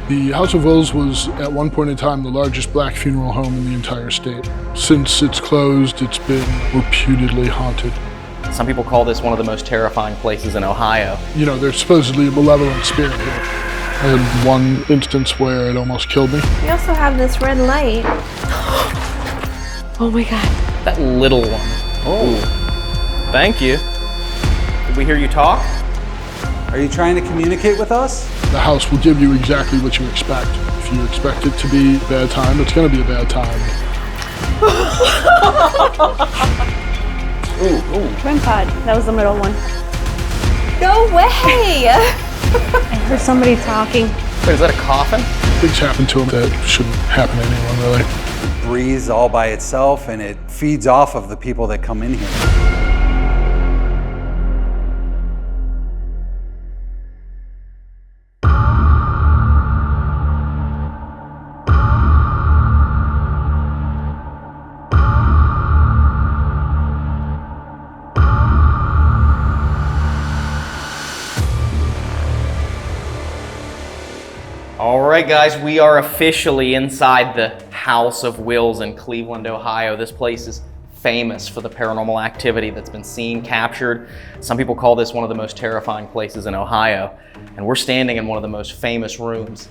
The House of Wills was at one point in time the largest black funeral home in the entire state. Since it's closed, it's been reputedly haunted. Some people call this one of the most terrifying places in Ohio. You know, there's supposedly a malevolent spirit here. I had one instance where it almost killed me. We also have this red light. Oh my God. That little one. Oh, thank you. Did we hear you talk? Are you trying to communicate with us? The house will give you exactly what you expect. If you expect it to be a bad time, it's going to be a bad time. Ooh. Twin pod. That was the middle one. No way! I heard somebody talking. Wait, is that a coffin? Things happen to them that shouldn't happen to anyone, really. It breathes all by itself and it feeds off of the people that come in here. All right, guys, we are officially inside the House of Wills in Cleveland, Ohio. This place is famous for the paranormal activity that's been seen, captured. Some people call this one of the most terrifying places in Ohio. And we're standing in one of the most famous rooms,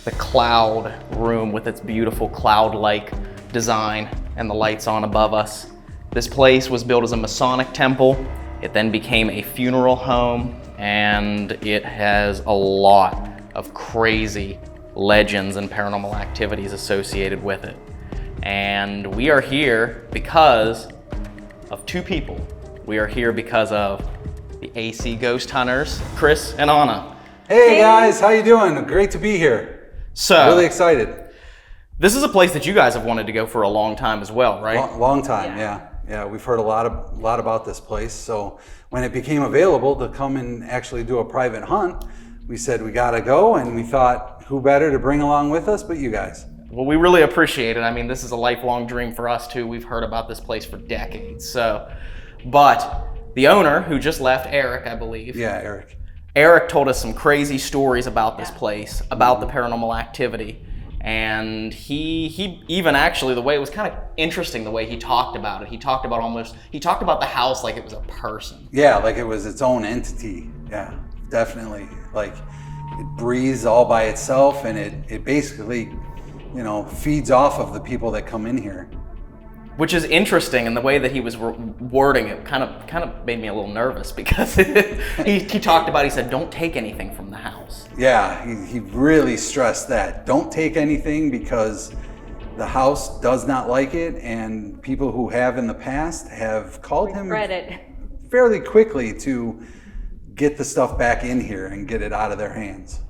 the Cloud Room, with its beautiful cloud-like design and the lights on above us. This place was built as a Masonic temple. It then became a funeral home, and it has a lot of crazy legends and paranormal activities associated with it. And we are here because of two people. We are here because of the AC Ghost Hunters, Chris and Anna. Hey guys, how you doing? Great to be here. So, really excited. This is a place that you guys have wanted to go for a long time as well, right? Long time, yeah. We've heard a lot about this place. So when it became available to come and actually do a private hunt, we said we gotta go, and we thought who better to bring along with us but you guys. Well, we really appreciate it. I mean, this is a lifelong dream for us too. We've heard about this place for decades. But the owner, who just left, Eric, I believe. Yeah, Eric. Eric told us some crazy stories about this place, about the paranormal activity. And he even actually, the way it was kind of interesting the way he talked about it. He talked about the house like it was a person. Yeah, like it was its own entity. Yeah, definitely. Like it breathes all by itself, and it basically, you know, feeds off of the people that come in here. Which is interesting, and the way that he was wording it kind of made me a little nervous, because he talked about, he said, don't take anything from the house. Yeah, he really stressed that. Don't take anything, because the house does not like it, and people who have in the past have called him fairly quickly to get the stuff back in here and get it out of their hands.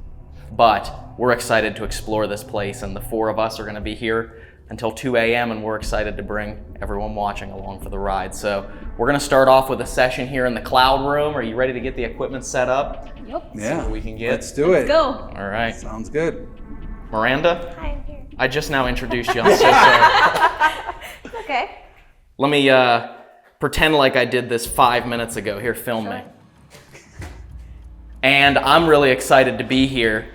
But we're excited to explore this place, and the four of us are going to be here until 2 a.m. and we're excited to bring everyone watching along for the ride. So we're going to start off with a session here in the Cloud Room. Are you ready to get the equipment set up? Yep. Yeah. See what we can get. Let's do it. Let's go. All right. Sounds good. Miranda? Hi, I'm here. I just now introduced you. I'm so sorry. It's okay. Let me pretend like I did this 5 minutes ago. Here, film me. And I'm really excited to be here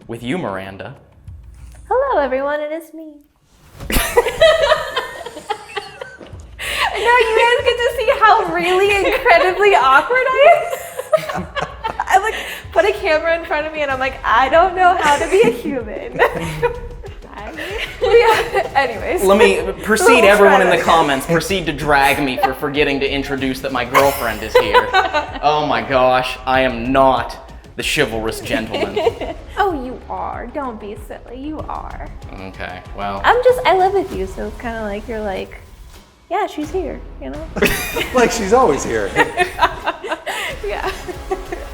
with you, Miranda. Hello, everyone. It is me. No, you guys get to see how really incredibly awkward I am. I like put a camera in front of me and I'm like, I don't know how to be a human. Anyways. Let me proceed, everyone in the comments, proceed to drag me for forgetting to introduce that my girlfriend is here. Oh my gosh, I am not the chivalrous gentleman. Oh, you are. Don't be silly. You are. Okay, well. I live with you, so it's kind of like you're like, yeah, she's here, you know? Like she's always here. Yeah.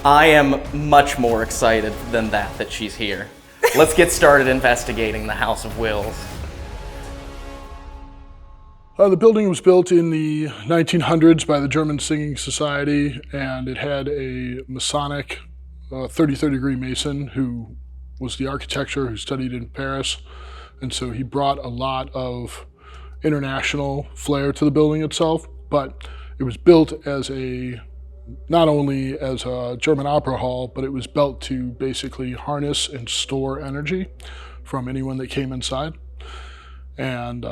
I am much more excited than that she's here. Let's get started investigating the House of Wills. The building was built in the 1900s by the German Singing Society, and it had a Masonic 33rd degree Mason who was the architecture, who studied in Paris. And so he brought a lot of international flair to the building itself, but it was built as a not only as a German opera hall, but it was built to basically harness and store energy from anyone that came inside. And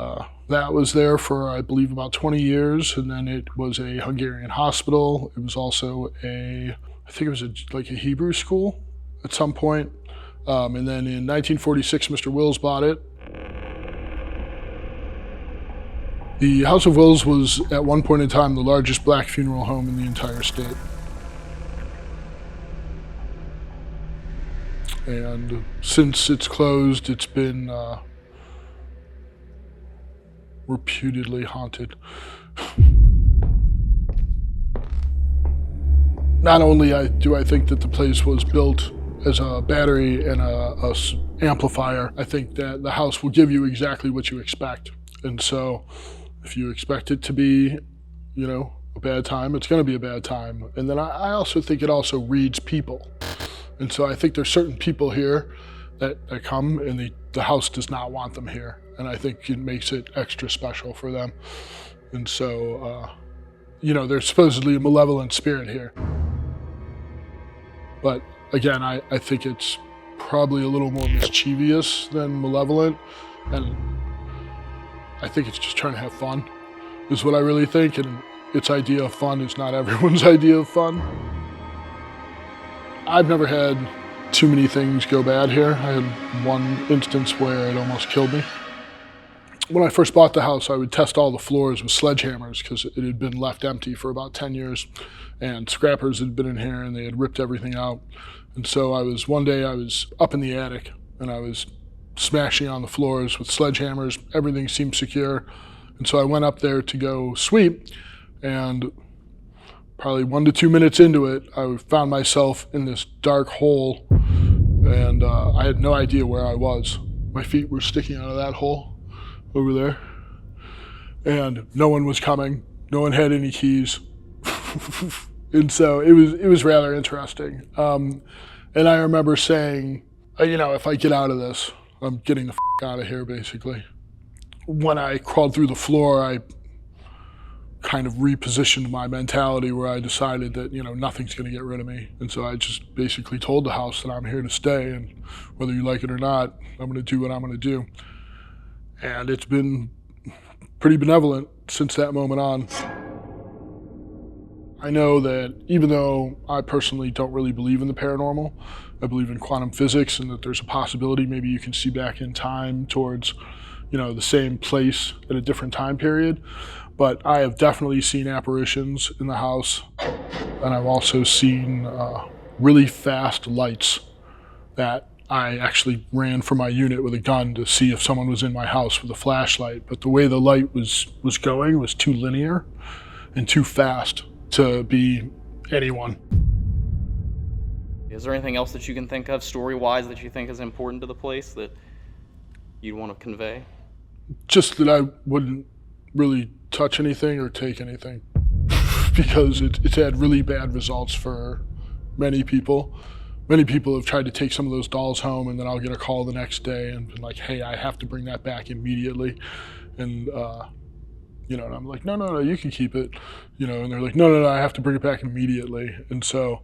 that was there for, I believe, about 20 years. And then it was a Hungarian hospital. It was also I think it was like a Hebrew school at some point. And then in 1946, Mr. Wills bought it. The House of Wills was at one point in time the largest black funeral home in the entire state. And since it's closed, it's been reputedly haunted. Not only do I think that the place was built as a battery and a amplifier, I think that the house will give you exactly what you expect. And so if you expect it to be, a bad time, it's going to be a bad time. And then I also think it also reads people. And so I think there's certain people here that come and the house does not want them here. And I think it makes it extra special for them. And so, there's supposedly a malevolent spirit here. But again, I think it's probably a little more mischievous than malevolent. And I think it's just trying to have fun, is what I really think. And its idea of fun is not everyone's idea of fun. I've never had too many things go bad here. I had one instance where it almost killed me. When I first bought the house, I would test all the floors with sledgehammers because it had been left empty for about 10 years. And scrappers had been in here and they had ripped everything out. And so one day I was up in the attic and I was smashing on the floors with sledgehammers. Everything seemed secure. And so I went up there to go sweep, and probably 1 to 2 minutes into it, I found myself in this dark hole, and I had no idea where I was. My feet were sticking out of that hole over there, and no one was coming. No one had any keys. And so it was rather interesting. And I remember saying, if I get out of this, I'm getting the out of here, basically. When I crawled through the floor, I kind of repositioned my mentality where I decided that, nothing's going to get rid of me. And so I just basically told the house that I'm here to stay, and whether you like it or not, I'm going to do what I'm going to do. And it's been pretty benevolent since that moment on. I know that even though I personally don't really believe in the paranormal, I believe in quantum physics and that there's a possibility maybe you can see back in time towards, the same place at a different time period. But I have definitely seen apparitions in the house, and I've also seen really fast lights that I actually ran for my unit with a gun to see if someone was in my house with a flashlight. But the way the light was going was too linear and too fast to be anyone. Is there anything else that you can think of story-wise that you think is important to the place that you'd want to convey? Just that I wouldn't really touch anything or take anything because it's had really bad results for many people. Many people have tried to take some of those dolls home, and then I'll get a call the next day and be like, hey, I have to bring that back immediately. And, and I'm like, no, you can keep it. And they're like, no, I have to bring it back immediately. And so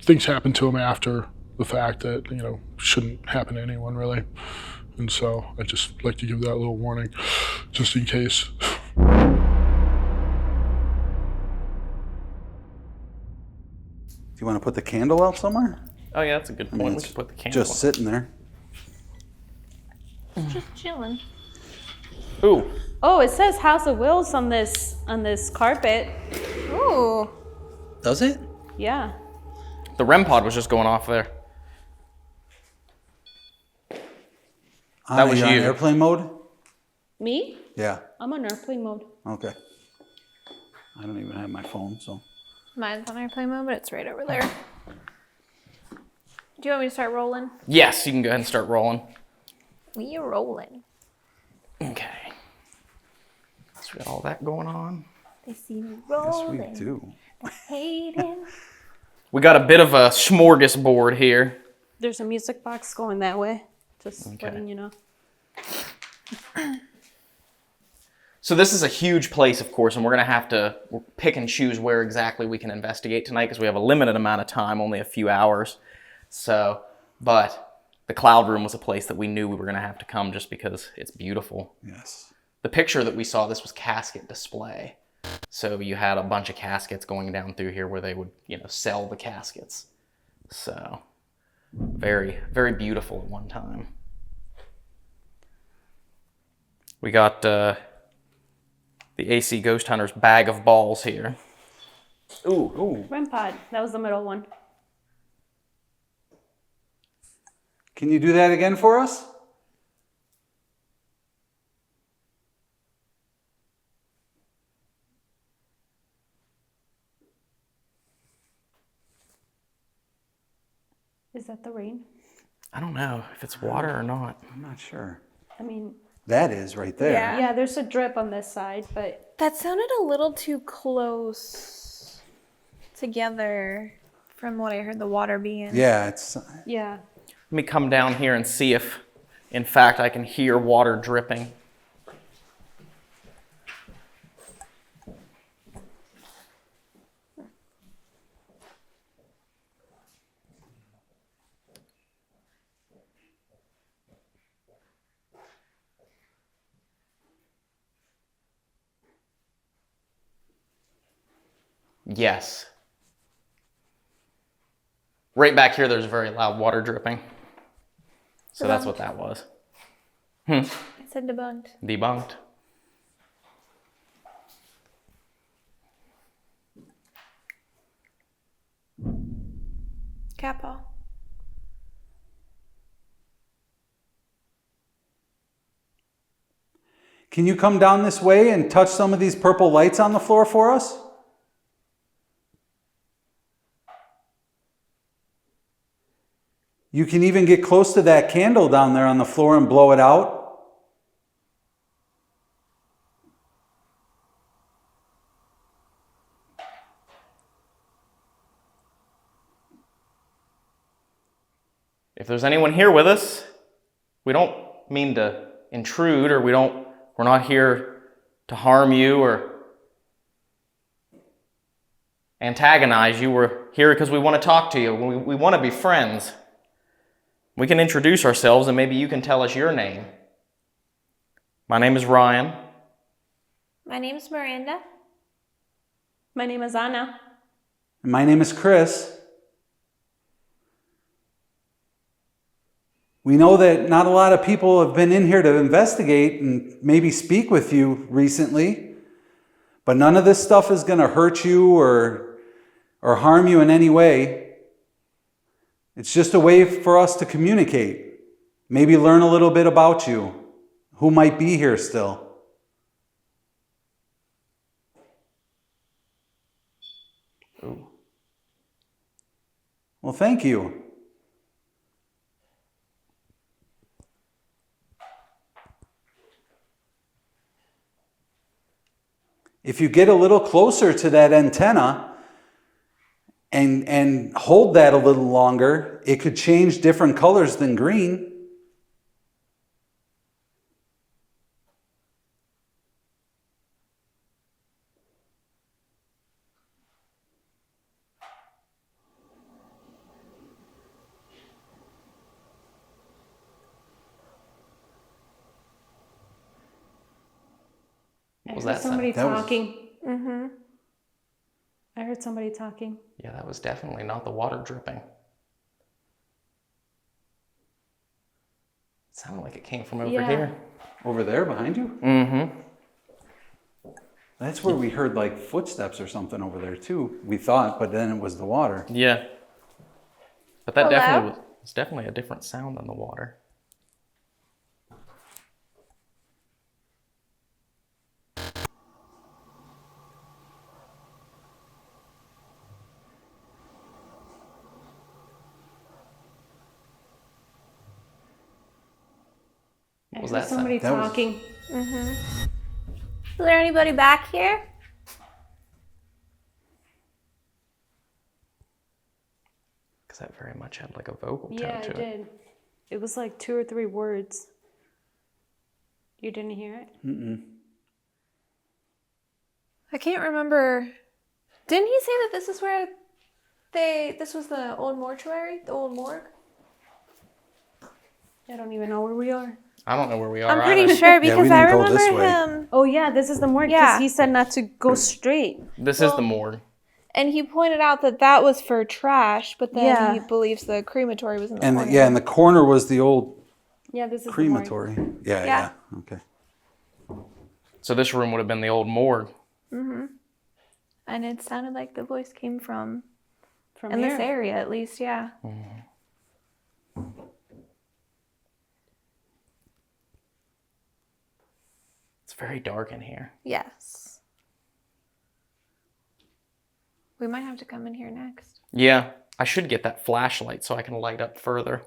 things happen to them after the fact that, shouldn't happen to anyone really. And so I just like to give that little warning just in case. Do you want to put the candle out somewhere? Oh yeah, that's a good point. We should put the candle just sitting there. Just chilling. Ooh. Oh, it says House of Wills on this carpet. Ooh. Does it? Yeah. The REM pod was just going off there. That was you. you. On airplane mode? Me? Yeah. I'm on airplane mode. Okay. I don't even have my phone, so. Mine's on airplane mode, but it's right over there. Do you want me to start rolling? Yes, you can go ahead and start rolling. We are rolling. Okay. So we got all that going on. They see me Yes, rolling. we do. Hating. We got a bit of a smorgasbord here. There's a music box going that way. Just Okay. letting you know. So this is a huge place, of course, and we're going to have to pick and choose where exactly we can investigate tonight because we have a limited amount of time, only a few hours. So, but the Cloud Room was a place that we knew we were going to have to come just because it's beautiful. Yes. The picture that we saw, this was casket display. So you had a bunch of caskets going down through here where they would, sell the caskets. So very, very beautiful at one time. We got the AC Ghost Hunter's bag of balls here. Ooh. REM pod. That was the middle one. Can you do that again for us? Is that the rain? I don't know if it's water or not. I'm not sure. I mean, That is right there. yeah, there's a drip on this side, but That sounded a little too close together from what I heard the water being. Yeah, it's yeah. Let me come down here and see if, in fact, I can hear water dripping. Yes. Right back here, there's very loud water dripping. So that's what that was. I said debunked. Debunked. Capo. Can you come down this way and touch some of these purple lights on the floor for us? You can even get close to that candle down there on the floor and blow it out. If there's anyone here with us, we don't mean to intrude, or we're not here to harm you or antagonize you. We're here because we want to talk to you. We want to be friends. We can introduce ourselves and maybe you can tell us your name. My name is Ryan. My name's Miranda. My name is Anna. And my name is Chris. We know that not a lot of people have been in here to investigate and maybe speak with you recently, but none of this stuff is going to hurt you or harm you in any way. It's just a way for us to communicate, maybe learn a little bit about you, who might be here still. Ooh. Well, thank you. If you get a little closer to that antenna and hold that a little longer, it could change different colors than green. What was I heard that somebody sound? talking. Mm-hmm. I heard somebody talking. Yeah, that was definitely not the water dripping. It sounded like it came from over here. Over there behind you? Mm-hmm. That's where we heard like footsteps or something over there too. We thought, but then it was the water. Yeah. But that Hello? it's definitely a different sound than the water. What was I heard that somebody sound? That was- talking. Is there anybody back here? Because that very much had like a vocal tone Yeah, to it it. did. It was like 2 or 3 words. You didn't hear it? Mm-mm. I can't remember. Didn't he say that this is where this was the old mortuary, the old morgue? I don't even know where we are. I don't know where we are. I'm pretty either. sure we because I didn't go this remember way. him. Oh yeah, this is the morgue. Yeah. Because he said not to go straight. This is the morgue. And he pointed out that that was for trash, but then Yeah. he believes the crematory was in the And corner. yeah, in the corner was the old Yeah, this is crematory. Yeah, Yeah. okay. So this room would have been the old morgue. And it sounded like the voice came from from in here. this area, at least. Yeah. It's very dark in here. Yes. We might have to come in here next. Yeah, I should get that flashlight so I can light up further.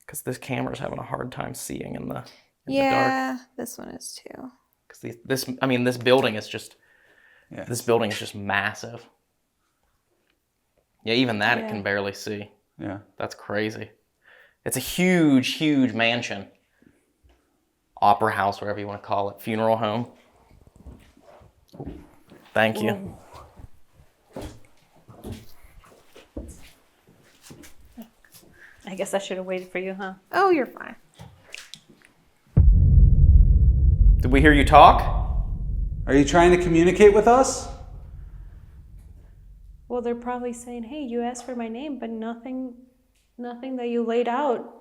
Because this camera's having a hard time seeing in the dark. Yeah, this one is too. Because this building is just, Yeah. this building is just massive. Yeah, even that it Yeah. can barely see. Yeah. That's crazy. It's a huge, huge mansion. Opera house, whatever you want to call it. Funeral home. Thank you. I guess I should have waited for you, huh? Oh, you're fine. Did we hear you talk? Are you trying to communicate with us? Well, they're probably saying, "Hey, you asked for my name, but nothing that you laid out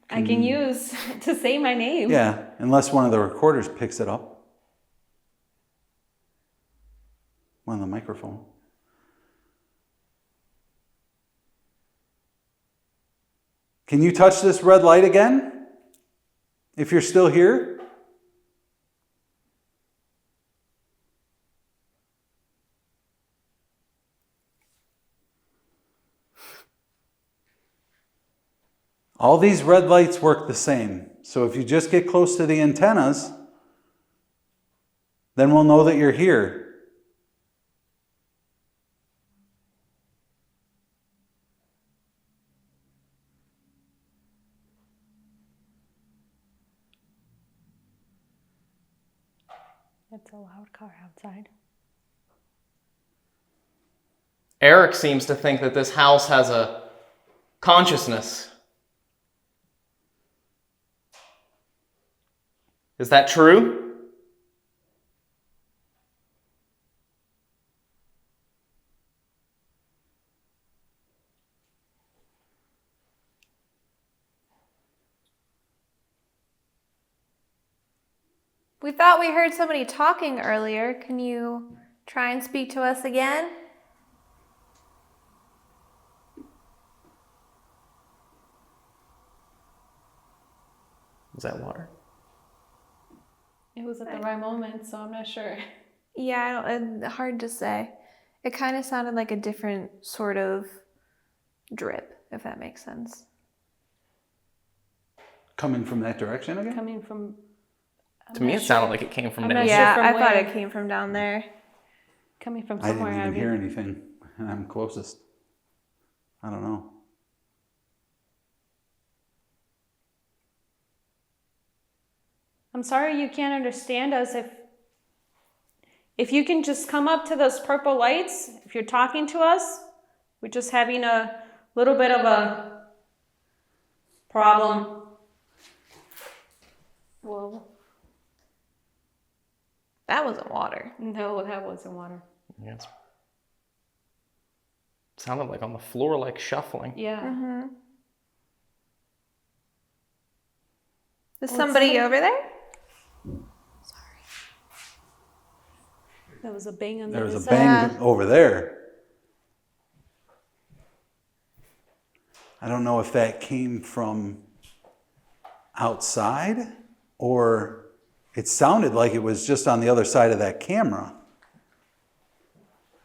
I can use to say my name." Yeah, unless one of the recorders picks it up. One of the microphone. Can you touch this red light again? If you're still here? All these red lights work the same. So if you just get close to the antennas, then we'll know that you're here. It's a loud car outside. Eric seems to think that this house has a consciousness. Is that true? We thought we heard somebody talking earlier. Can you try and speak to us again? Is that water? It was at the right moment, so I'm not sure. Yeah, hard to say. It kind of sounded like a different sort of drip, if that makes sense. Coming from that direction again? Coming from... To me, it sounded like it came from I'm down not here. sure Yeah, from I thought where. it came from down there. Coming from I didn't somewhere. even hear anything, and I'm closest. I don't know. I'm sorry you can't understand us. If you can just come up to those purple lights, if you're talking to us, we're just having a little bit of a problem. Whoa. That wasn't water. No, that wasn't water. Yeah, it sounded like on the floor, like shuffling. Yeah. Is somebody over there? There was a bang on the There was other a side. bang over there. I don't know if that came from outside or it sounded like it was just on the other side of that camera.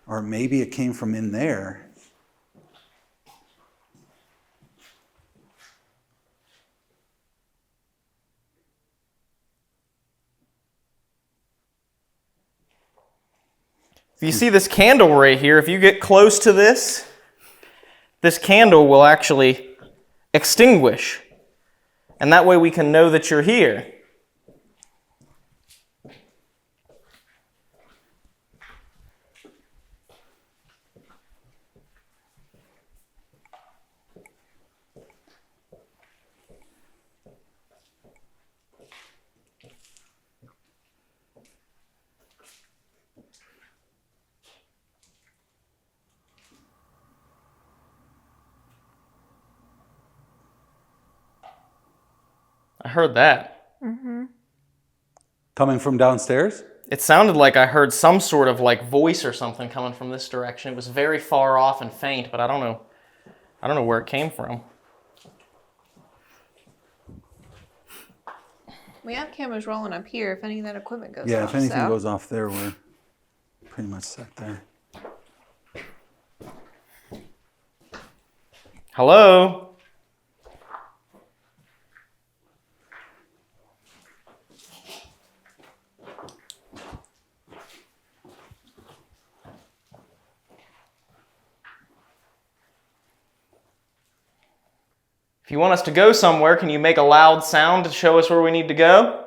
Or maybe it came from in there. If you see this candle right here, if you get close to this candle will actually extinguish. And that way we can know that you're here. I heard that. Coming from downstairs? It sounded like I heard some sort of like voice or something coming from this direction. It was very far off and faint, but I don't know. I don't know where it came from. We have cameras rolling up here if any of that equipment goes Yeah, off. if anything so. goes off there, we're pretty much set there. Hello? If you want us to go somewhere, can you make a loud sound to show us where we need to go?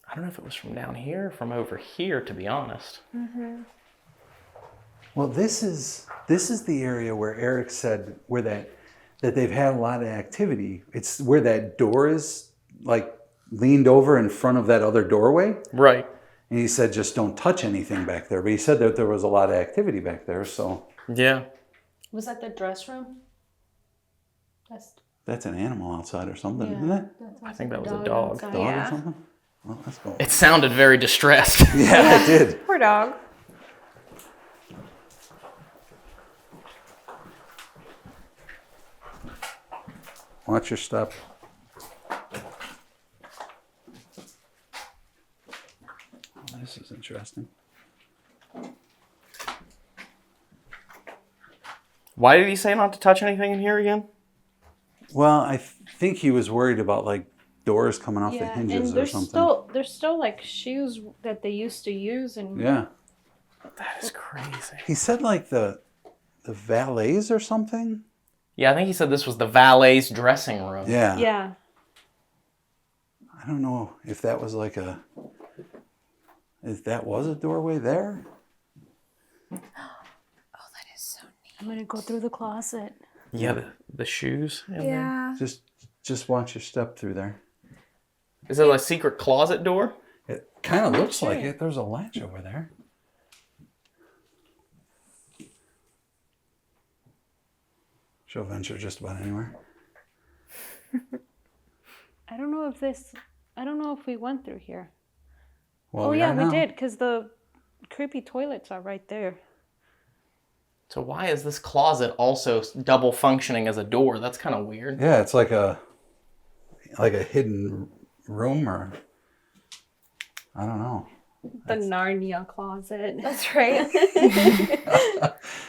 I don't know if it was from down here or from over here, to be honest. Well, this is the area where Eric said where that they've had a lot of activity. It's where that door is like leaned over in front of that other doorway. Right. And he said, just don't touch anything back there. But he said that there was a lot of activity back there. So Yeah. Was that the dress room? that's an animal outside or something, isn't it? I think that was a dog. outside. Dog Yeah. or something? Well, let's go. It sounded very distressed. Yeah, it did. Poor dog. Watch your step. This is interesting. Why did he say not to touch anything in here again? Well, I think he was worried about like doors coming off the Yeah, hinges and or something. there's still like shoes that they used to use, and Yeah. That is crazy. He said like the valets or something. Yeah, I think he said this was the valet's dressing room. Yeah. yeah. I don't know if that was like if that was a doorway there. Oh, that is so neat. I'm gonna go through the closet. Yeah, the shoes. in there. Yeah. Just watch your step through there. Is it a secret closet door? It kind of looks like it. There's a latch over there. She'll venture just about anywhere. I don't know if we went through here. Well, Oh yeah, are we now. did, because the creepy toilets are right there. So why is this closet also double functioning as a door? That's kind of weird. Yeah, it's like a hidden room, or I don't know. The Narnia closet. That's right.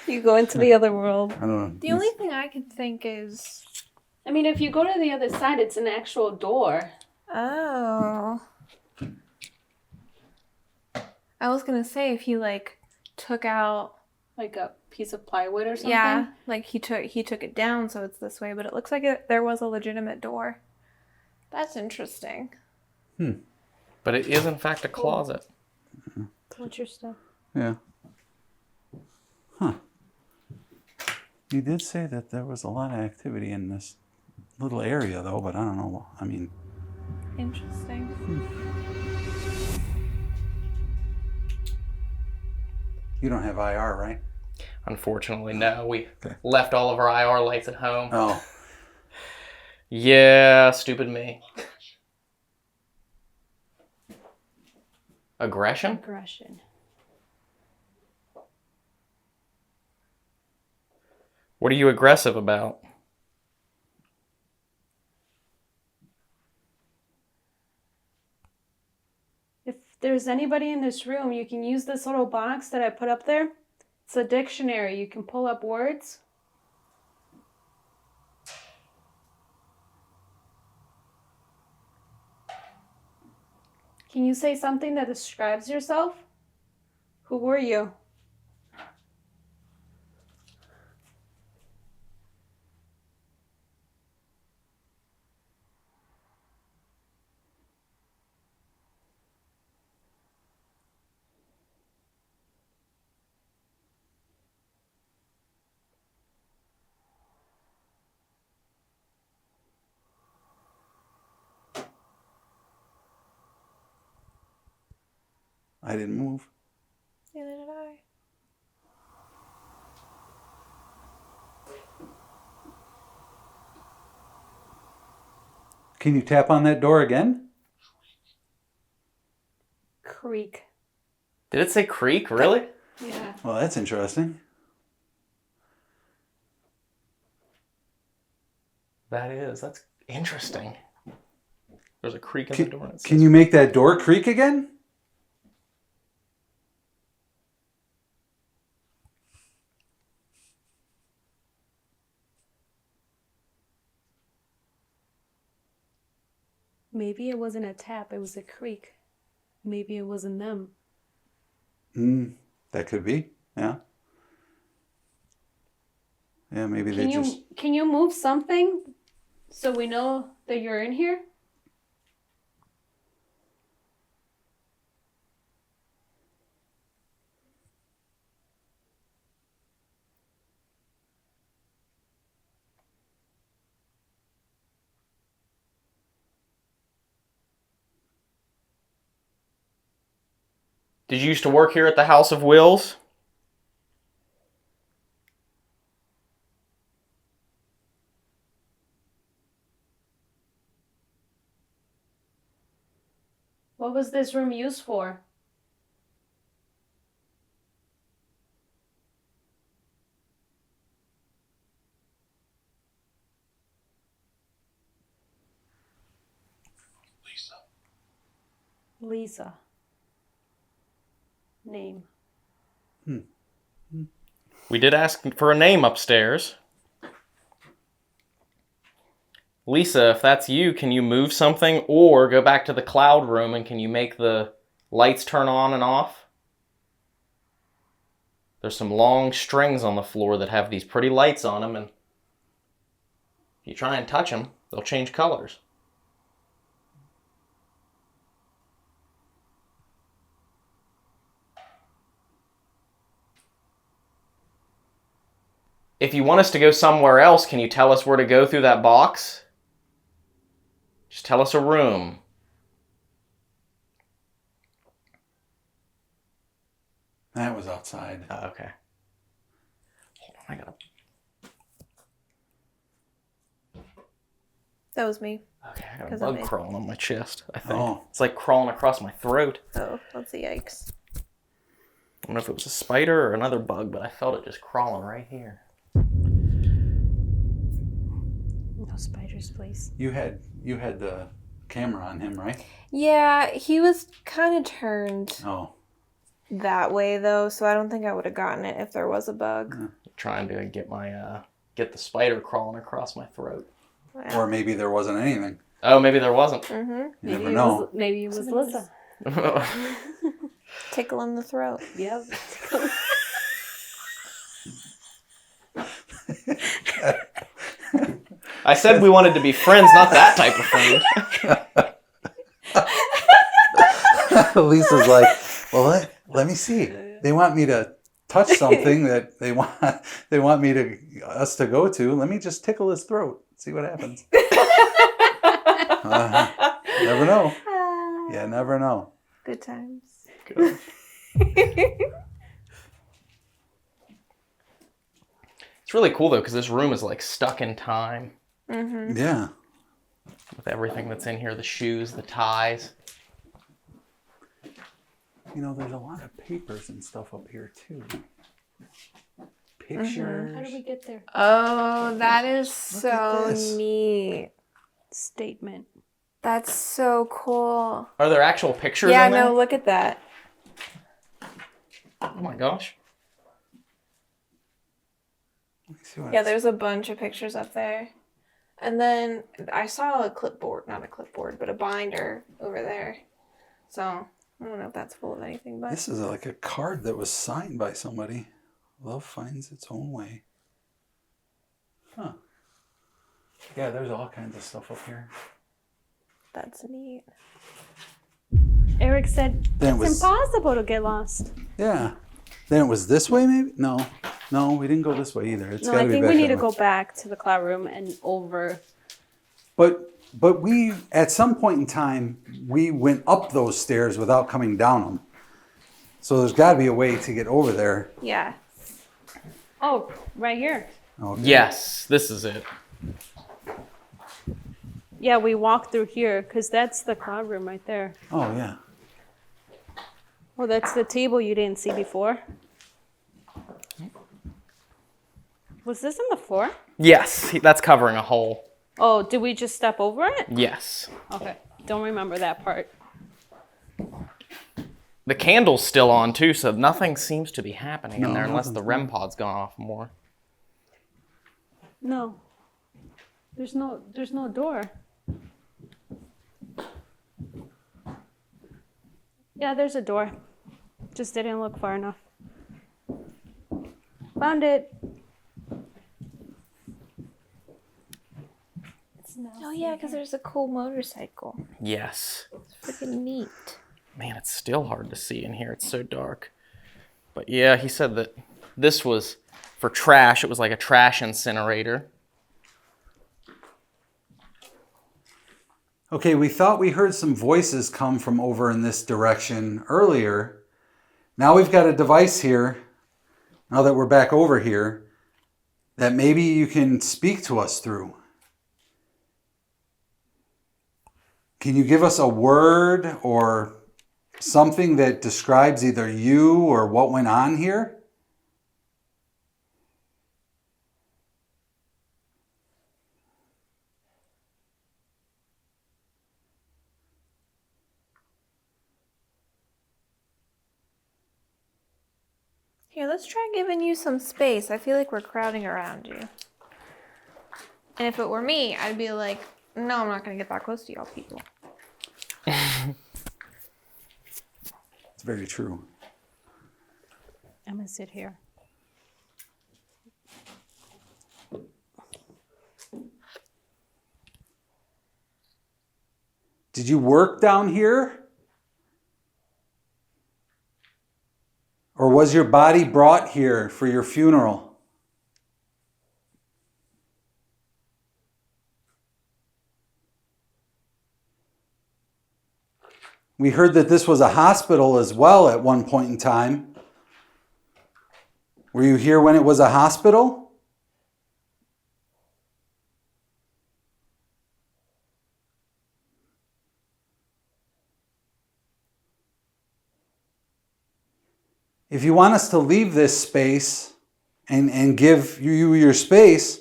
You go into the other world. I don't know. The only thing I can think is, I mean, if you go to the other side, it's an actual door. oh. I was gonna say if he like took out, Like a piece of plywood or something. yeah, like he took it down so it's this way, but it looks like there was a legitimate door. That's interesting. But it is in fact a closet. What's your stuff? Yeah. Huh. You did say that there was a lot of activity in this little area, though, but I don't know. I mean, Interesting. you don't have IR, right? Unfortunately, no. We left all of our IR lights at home. Oh. Yeah, stupid me. Aggression? Aggression. What are you aggressive about? If there's anybody in this room, you can use this little box that I put up there. It's a dictionary. You can pull up words. Can you say something that describes yourself? Who were you? I didn't move. Can you tap on that door again? Creek. Did it say creek? Really? Yeah. Well, that's interesting. That's interesting. There's a creak in the door. Can you make that door creak again? Maybe it wasn't a tap, it was a creak. Maybe it wasn't them. That could be. Yeah. Yeah, maybe Can you move something so we know that you're in here? Did you used to work here at the House of Wills? What was this room used for? Lisa. Name. We did ask for a name upstairs. Lisa, if that's you, can you move something or go back to the cloud room and can you make the lights turn on and off? There's some long strings on the floor that have these pretty lights on them, and if you try and touch them, they'll change colors. If you want us to go somewhere else, can you tell us where to go through that box? Just tell us a room. That was outside. Oh, okay. Hold on, I gotta... That was me. Okay, I got a 'Cause of bug me. crawling on my chest, I think. Oh. It's like crawling across my throat. Oh, that's a yikes. I don't know if it was a spider or another bug, but I felt it just crawling right here. No spiders, please. You had the camera on him, right? Yeah, he was kind of turned Oh. that way though, so I don't think I would have gotten it if there was a bug. Trying to get my get the spider crawling across my throat. Yeah. Or maybe there wasn't anything. Oh, maybe there wasn't. You never know. Maybe it was Lisa. Tickle in the throat. Yep. I said we wanted to be friends, not that type of friend. Lisa's like, well, let me see. They want me to touch something that they want us to go to. Let me just tickle his throat. See what happens. Never know. Yeah, never know. Good times. Good. It's really cool though, because this room is like stuck in time Yeah. with everything that's in here, the shoes, the ties. You know, there's a lot of papers and stuff up here too. Pictures. How did we get there? Oh, that is Look at so this. neat. Statement. That's so cool. Are there actual pictures Yeah, in there? no, look at that. Oh my gosh. Let me see what Yeah, there's a bunch of pictures up there. And then I saw a clipboard, not a clipboard, but a binder over there. So I don't know if that's full of anything, but This is like a card that was signed by somebody. Love finds its own way. Huh. Yeah, there's all kinds of stuff up here. that's neat. Eric said Then it it's was- impossible to get lost. Yeah. Then it was this way, maybe? No, we didn't go this way either. It's No, got to I be think back we need that to way. go back to the cloud room and over. But we, at some point in time, we went up those stairs without coming down them. So there's got to be a way to get over there. Yeah. Oh, right here. Okay. Yes, this is it. Yeah, we walked through here because that's the cloud room right there. Oh, yeah. Oh, that's the table you didn't see before. Was this on the floor? Yes, that's covering a hole. Oh, did we just step over it? Yes. Okay, don't remember that part. The candle's still on too, so nothing seems to be happening in No, there unless the nothing's REM pod's gone off more. No. There's no door. Yeah, there's a door. Just didn't look far enough. Found it. Oh yeah, because there's a cool motorcycle. Yes. It's freaking neat. Man, it's still hard to see in here. It's so dark. But yeah, he said that this was for trash. It was like a trash incinerator. Okay, we thought we heard some voices come from over in this direction earlier. Now we've got a device here, now that we're back over here, that maybe you can speak to us through. Can you give us a word or something that describes either you or what went on here? Here, let's try giving you some space. I feel like we're crowding around you. And if it were me, I'd be like, no, I'm not going to get that close to y'all people. It's very true. I'm gonna sit here. Did you work down here? Or was your body brought here for your funeral? We heard that this was a hospital as well at one point in time. Were you here when it was a hospital? If you want us to leave this space and give you your space,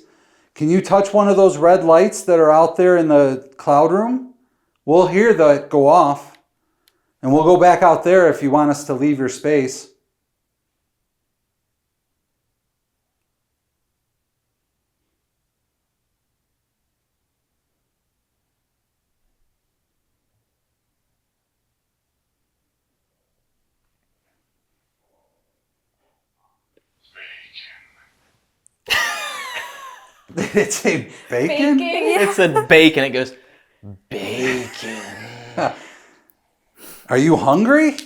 can you touch one of those red lights that are out there in the cloud room? We'll hear that go off, and we'll go back out there if you want us to leave your space. Did it say bacon? It said bacon. It goes, bacon. Are you hungry?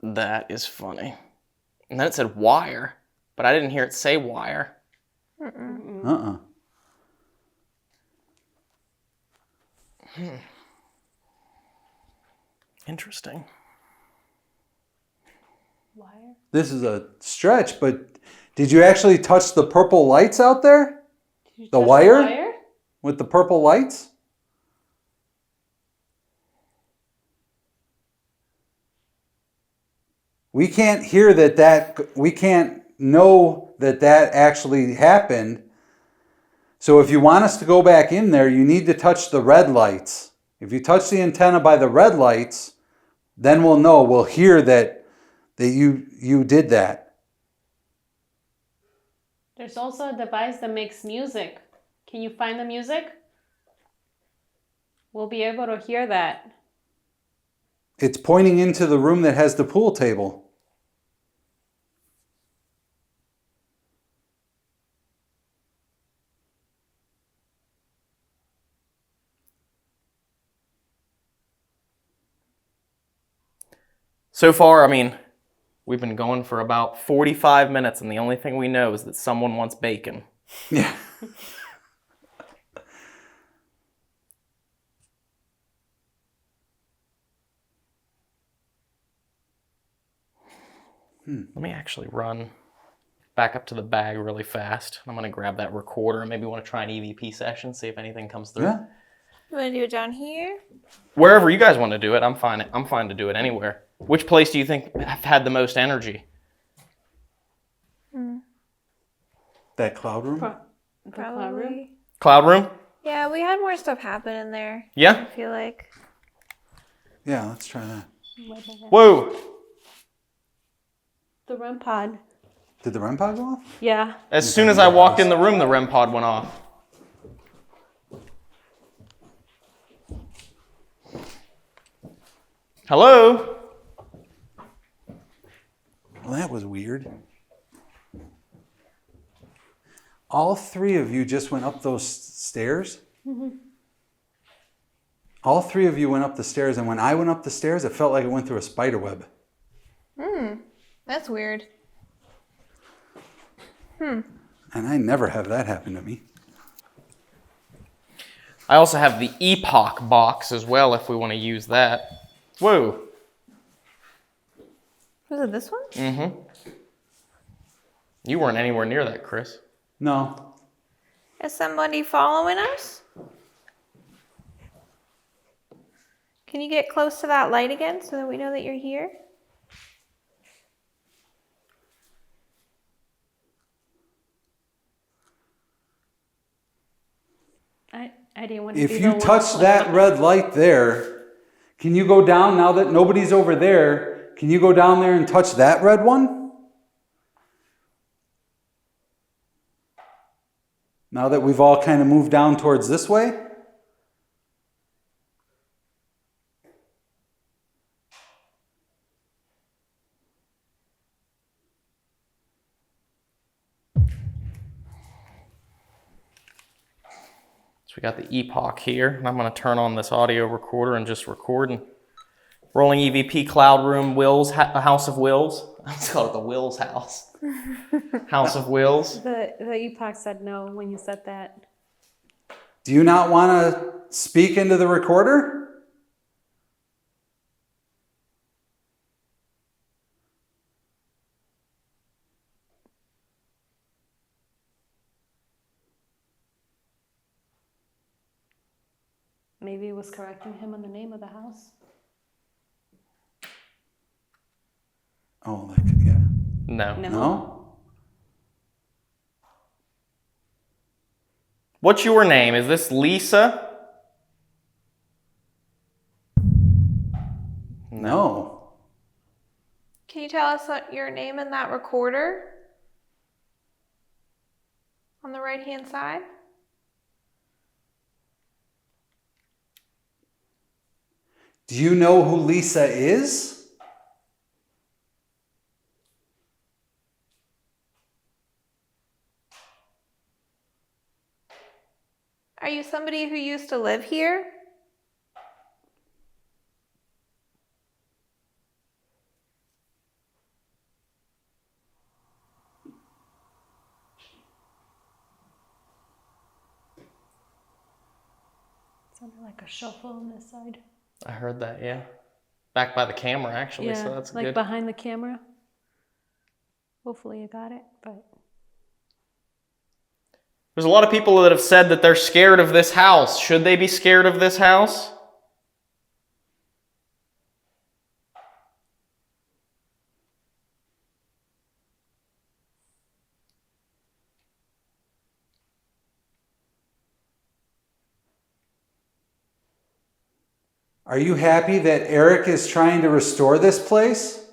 That is funny. And then it said wire, but I didn't hear it say wire. Uh-uh. Interesting. Wire? This is a stretch, but did you actually touch the purple lights out there? Did you The touch wire? With the purple lights? We can't hear we can't know that actually happened. So if you want us to go back in there, you need to touch the red lights. If you touch the antenna by the red lights, then we'll know, we'll hear that you did that. There's also a device that makes music. Can you find the music? We'll be able to hear that. It's pointing into the room that has the pool table. So far, I mean, we've been going for about 45 minutes, and the only thing we know is that someone wants bacon. Yeah. Let me actually run back up to the bag really fast. I'm going to grab that recorder and maybe want to try an EVP session, see if anything comes through. Yeah. You want to do it down here? Wherever you guys want to do it, I'm fine. I'm fine to do it anywhere. Which place do you think had the most energy? That cloud room? Probably. Cloud room? Yeah, we had more stuff happen in there. Yeah? I feel like. Yeah, let's try that. Whoa! The REM pod. Did the REM pod go off? Yeah. As soon as I walked in the room, the REM pod went off. Hello? Well, that was weird. All three of you just went up those stairs? All three of you went up the stairs, and when I went up the stairs, it felt like it went through a spider web. That's weird. And I never have that happen to me. I also have the Epoch box as well if we want to use that. Whoa. Was it this one? You weren't anywhere near that, Chris. No. Is somebody following us? Can you get close to that light again so that we know that you're here? I didn't want to If be the you one touch to- that red light there, can you go down now that nobody's over there? Can you go down there and touch that red one? Now that we've all kind of moved down towards this way? So we got the Epoch here, and I'm going to turn on this audio recorder and just record. And rolling EVP, Cloud Room, Wills, House of Wills. Let's call it the Wills House. House of Wills. The Epoch said no when you said that. Do you not want to speak into the recorder? Maybe it was correcting him on the name of the house. Oh, that could, yeah. No. No? What's your name? Is this Lisa? No. Can you tell us your name in that recorder? On the right-hand side? Do you know who Lisa is? Are you somebody who used to live here? Sounded like a shuffle on this side. I heard that, yeah. Back by the camera, actually, Yeah, so that's like good. behind the camera. Hopefully you got it, but There's a lot of people that have said that they're scared of this house. Should they be scared of this house? Are you happy that Eric is trying to restore this place?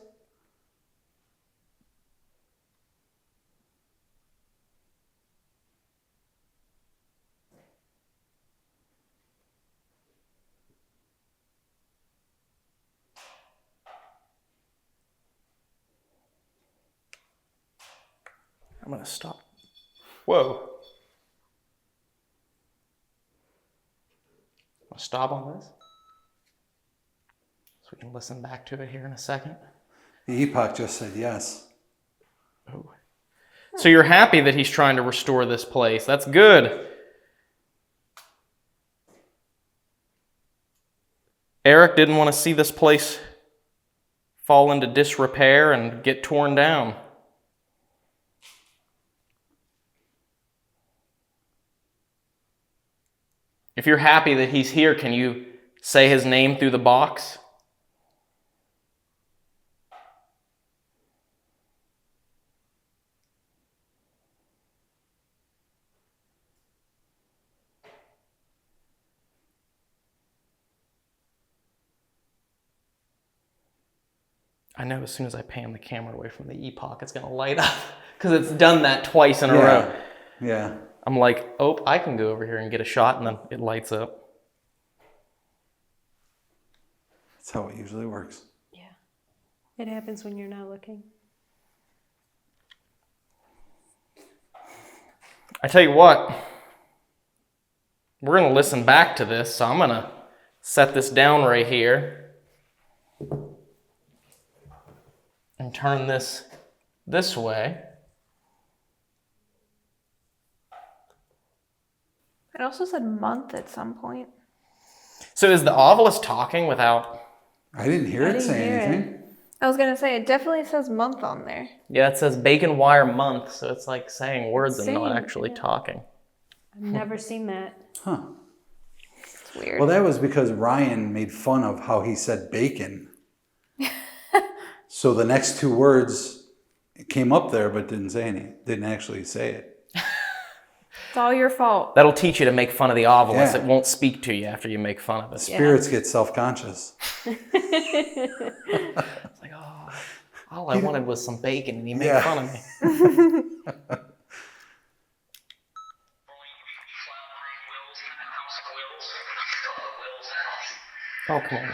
I'm going to stop. Whoa. I'll stop on this. So we can listen back to it here in a second. The Epoch just said yes. Oh. So you're happy that he's trying to restore this place. That's good. Eric didn't want to see this place fall into disrepair and get torn down. If you're happy that he's here, can you say his name through the box? I know as soon as I pan the camera away from the epoch, it's going to light up because it's done that twice in a row. Yeah. I'm like, oh, I can go over here and get a shot, and then it lights up. That's how it usually works. Yeah. It happens when you're not looking. I tell you what, we're going to listen back to this, so I'm going to set this down right here and turn this way. It also said month at some point. So is the ovilus talking without... I didn't hear it say anything. I was gonna say, it definitely says month on there. Yeah, it says bacon wire month, so it's like saying words and not Saying, actually yeah. talking. I've never seen that. Huh. It's weird. Well, that was because Ryan made fun of how he said bacon. So the next two words came up there, but didn't actually say it. It's all your fault. That'll teach you to make fun of the ovilus. Yeah. It won't speak to you after you make fun of it. Spirits get self-conscious. It's like, oh, all I wanted was some bacon, and he made Yeah. fun of me. Oh, come on.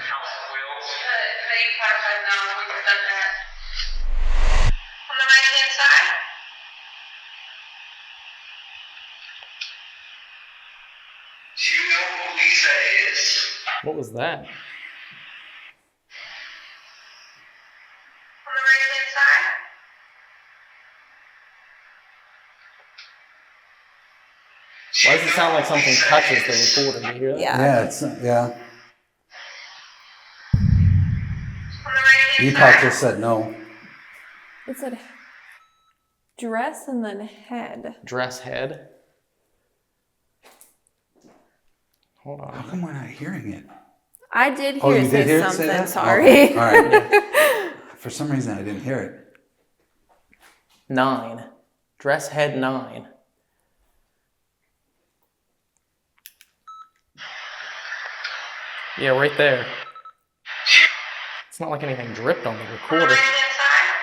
Do you know who Lisa is? What was that? On the right-hand side? Why does it sound like something touches the recorder? Do you hear that? Yeah. Yeah, it's yeah. On the right-hand Epoch side? just said no. It said dress and then head. Dress head. Hold How on. come we're not hearing it? I did hear Oh, it you say did hear it something, say that? sorry. Okay. All right. For some reason, I didn't hear it. 9. Dress head 9. Yeah, right there. It's not like anything dripped on the On the recorder. right-hand side?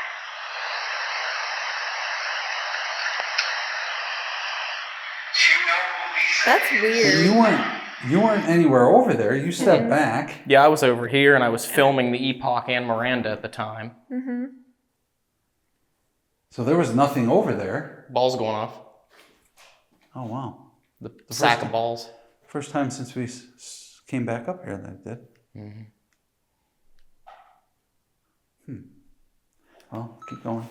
Do you know who Lisa That's is? weird. You weren't anywhere over there. You stepped back. Yeah, I was over here and I was filming the Epoch and Miranda at the time. Mm-hmm. So there was nothing over there. Balls going off. Oh, wow. The sack of balls. First time since we came back up here that it did. Well, keep going.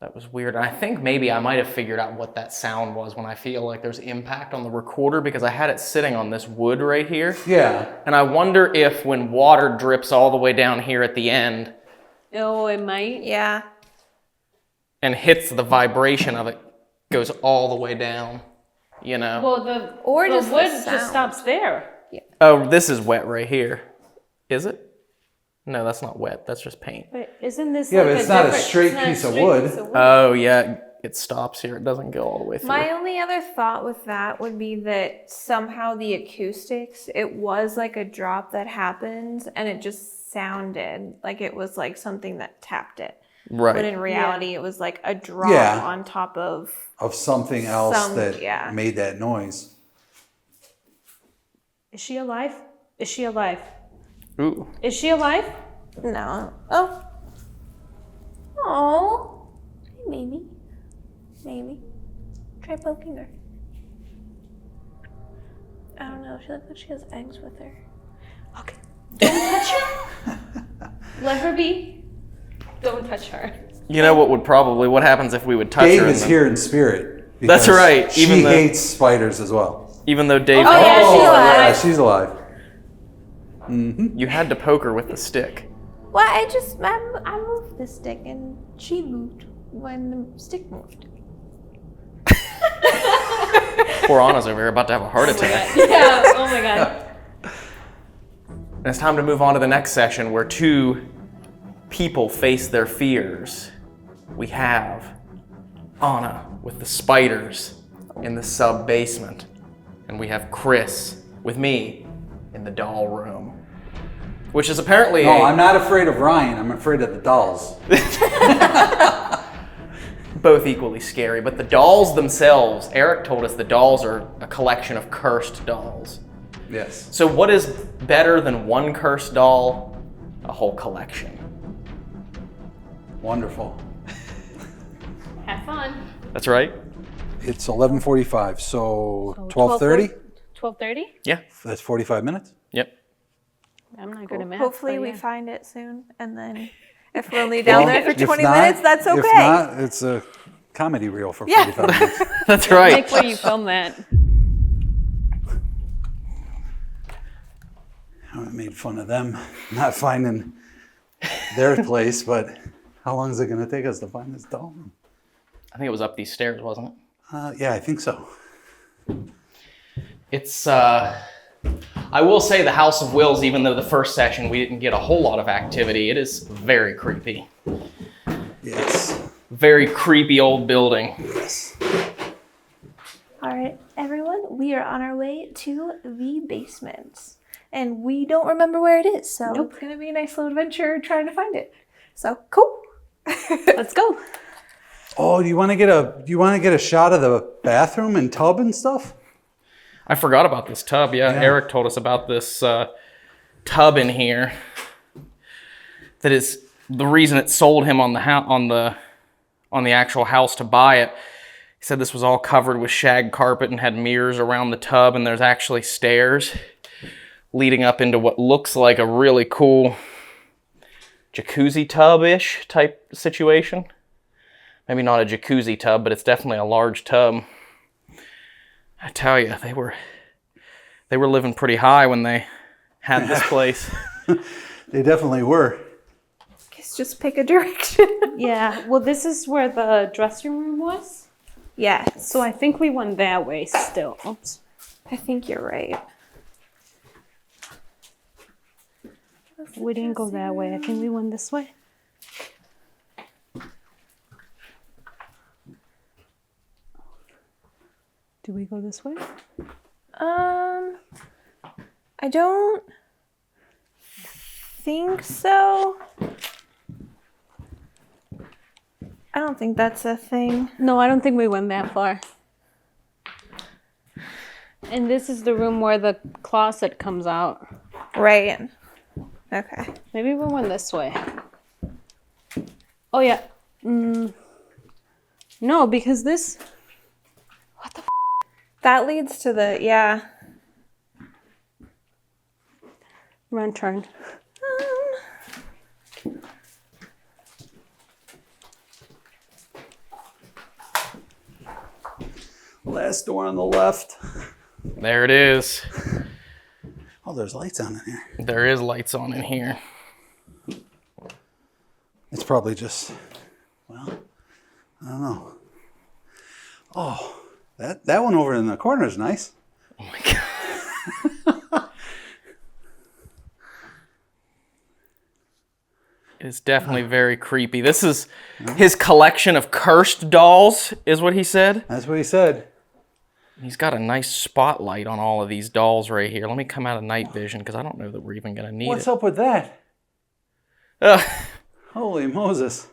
That was weird. I think maybe I might have figured out what that sound was when I feel like there's impact on the recorder because I had it sitting on this wood right here. Yeah. And I wonder if when water drips all the way down here at the end Oh, it might. Yeah. and hits the vibration of it, goes all the way down, you know? Well, Or the just the wood sound. just stops there. Oh, this is wet right here. Is it? No, that's not wet. That's just paint. But isn't this Yeah, like but it's not a different- straight it's not a piece of straight wood. piece of Oh, yeah. It stops here. It doesn't go all the way through. My only other thought with that would be that somehow the acoustics, it was like a drop that happened and it just sounded like it was like something that tapped it. But Right. in reality, it was like a drop Yeah. on top of. Of something else that yeah. made that noise. Is she alive? Is she alive? Ooh. Is she alive? No. Oh. Oh. Hey, maybe. Maybe. Try poking her. I don't know. She looks like she has eggs with her. Okay. Don't touch her. Let her be. Don't touch her. You know what happens if we would touch Dave her? is and here in spirit. That's because right, She even though- hates spiders as well. Even though Dave... Oh, yeah, she's alive. Yeah, she's alive. You had to poke her with the stick. Well, I moved the stick and she moved when the stick moved. Poor Anna's over here about to have a heart attack. Yeah, oh my god. And it's time to move on to the next session where two people face their fears. We have Anna with the spiders in the sub-basement. And we have Chris with me in the doll room. Which is apparently No, I'm not afraid of Ryan. I'm afraid of the dolls. both equally scary. But the dolls themselves, Eric told us the dolls are a collection of cursed dolls. Yes. So what is better than one cursed doll? A whole collection. Wonderful. Have fun. That's right. It's 11:45, so 12:30? 12:30? Yeah. That's 45 minutes? Yep. I'm not good at math. Hopefully but we yeah. find it soon, and then if we're only down there for If 20 not- minutes, that's okay. If not, it's a comedy reel for Yeah. 45 minutes. That's I right. like where you film that. I made fun of them not finding their place, but how long is it going to take us to find this doll room? I think it was up these stairs, wasn't it? Yeah, I think so. It's, I will say the House of Wills, even though the first session we didn't get a whole lot of activity, it is very creepy. Yes. Very creepy old building. Yes. All right, everyone, we are on our way to the basement. And we don't remember where it is, so it's going to be a nice little adventure trying to find it. So, cool. Let's go. Oh, do you want to get a shot of the bathroom and tub and stuff? I forgot about this tub. Yeah, Eric told us about this tub in here. That is the reason it sold him on the actual house to buy it. He said this was all covered with shag carpet and had mirrors around the tub, and there's actually stairs leading up into what looks like a really cool jacuzzi tub-ish type situation. Maybe not a jacuzzi tub, but it's definitely a large tub. I tell you, they were living pretty high when they had this place. They definitely were. Guess just pick a direction. Yeah, well, this is where the dressing room was. Yeah, So I think we went that way still. Oops. I think you're right. We didn't go that way. I think we went this way. Do we go this way? I don't think so. I don't think that's a thing. No, I don't think we went that far. And this is the room where the closet comes out. Right. Okay. Maybe we went this way. Oh, yeah. No, because this... What the f***? That leads to the, yeah. Run, turn. Last door on the left. There it is. Oh, there's lights on in here. There is lights on in here. It's probably just, well, I don't know. Oh, that one over in the corner is nice. Oh my God. It is definitely very creepy. This is his collection of cursed dolls, is what he said. That's what he said. He's got a nice spotlight on all of these dolls right here. Let me come out of night vision because I don't know that we're even going to need What's it. up with that? Ugh. Holy Moses.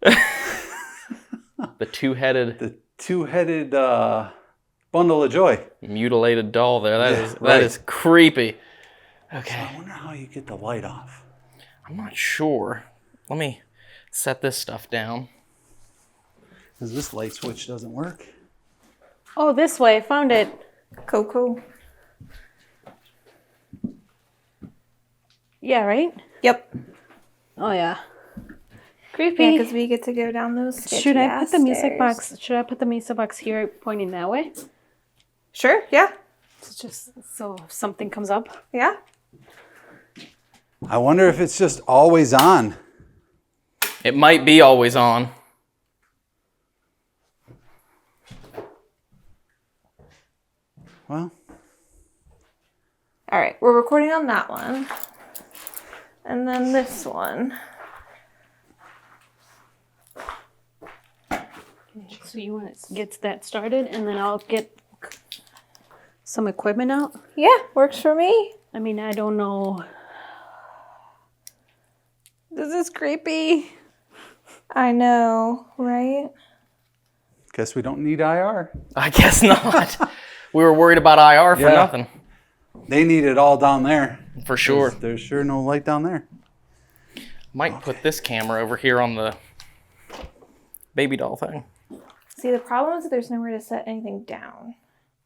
The two-headed, The two-headed bundle of joy. mutilated doll there. That right. is creepy. Okay. I wonder how you get the light off. I'm not sure. Let me set this stuff down. Because this light switch doesn't work. Oh, this way. Found it. Cool. Yeah, right? Yep. Oh, yeah. Yeah, Creepy. because we get to go down those sketchy Should I put the music stairs. box? Should I put the music box here, pointing that way? Sure, yeah. It's just so if something comes up. Yeah. I wonder if it's just always on. It might be always on. Well, All right, we're recording on that one. And then this one. So you want to get that started, and then I'll get some equipment out. Yeah, works for me. I mean, I don't know. This is creepy. I know, right? guess we don't need IR. I guess not. We were worried about IR for Yeah. nothing. They need it all down there. For sure. There's sure no light down there. Might put this camera over here on the baby doll thing. See, the problem is that there's nowhere to set anything down.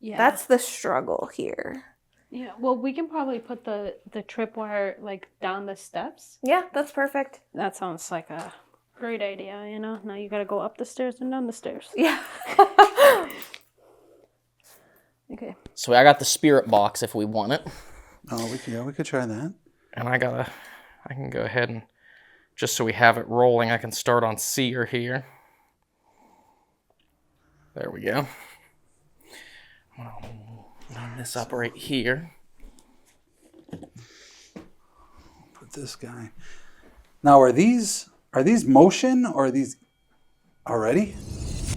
Yeah. That's the struggle here. Yeah. Well, we can probably put the tripwire like down the steps. Yeah, that's perfect. That sounds like a great idea. Now you got to go up the stairs and down the stairs. Yeah. Okay. So I got the spirit box if we want it. Oh, we could try that. And I can go ahead and, just so we have it rolling, I can start on seer here. There we go. I'm gonna line this up right here. Put this guy. Now, are these motion or are these already?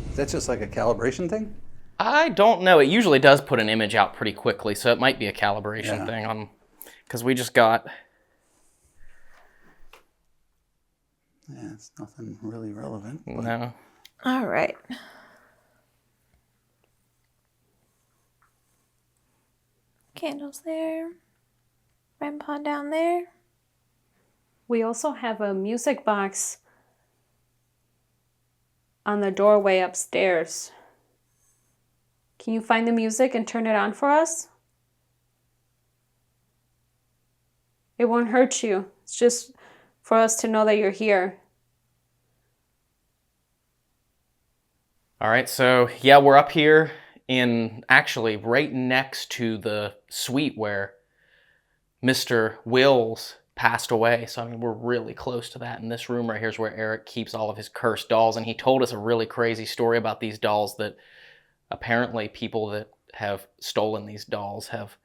Is that just like a calibration thing? I don't know. It usually does put an image out pretty quickly, so it might be a calibration Yeah. thing on, because we just got. Yeah, it's nothing really relevant. but- No. All right. Candles there. REM pod down there. We also have a music box on the doorway upstairs. Can you find the music and turn it on for us? It won't hurt you. It's just for us to know that you're here. All right, so yeah, we're up here actually right next to the suite where Mr. Wills passed away. So I mean, we're really close to that. And this room right here is where Eric keeps all of his cursed dolls. And he told us a really crazy story about these dolls that apparently people that have stolen these dolls have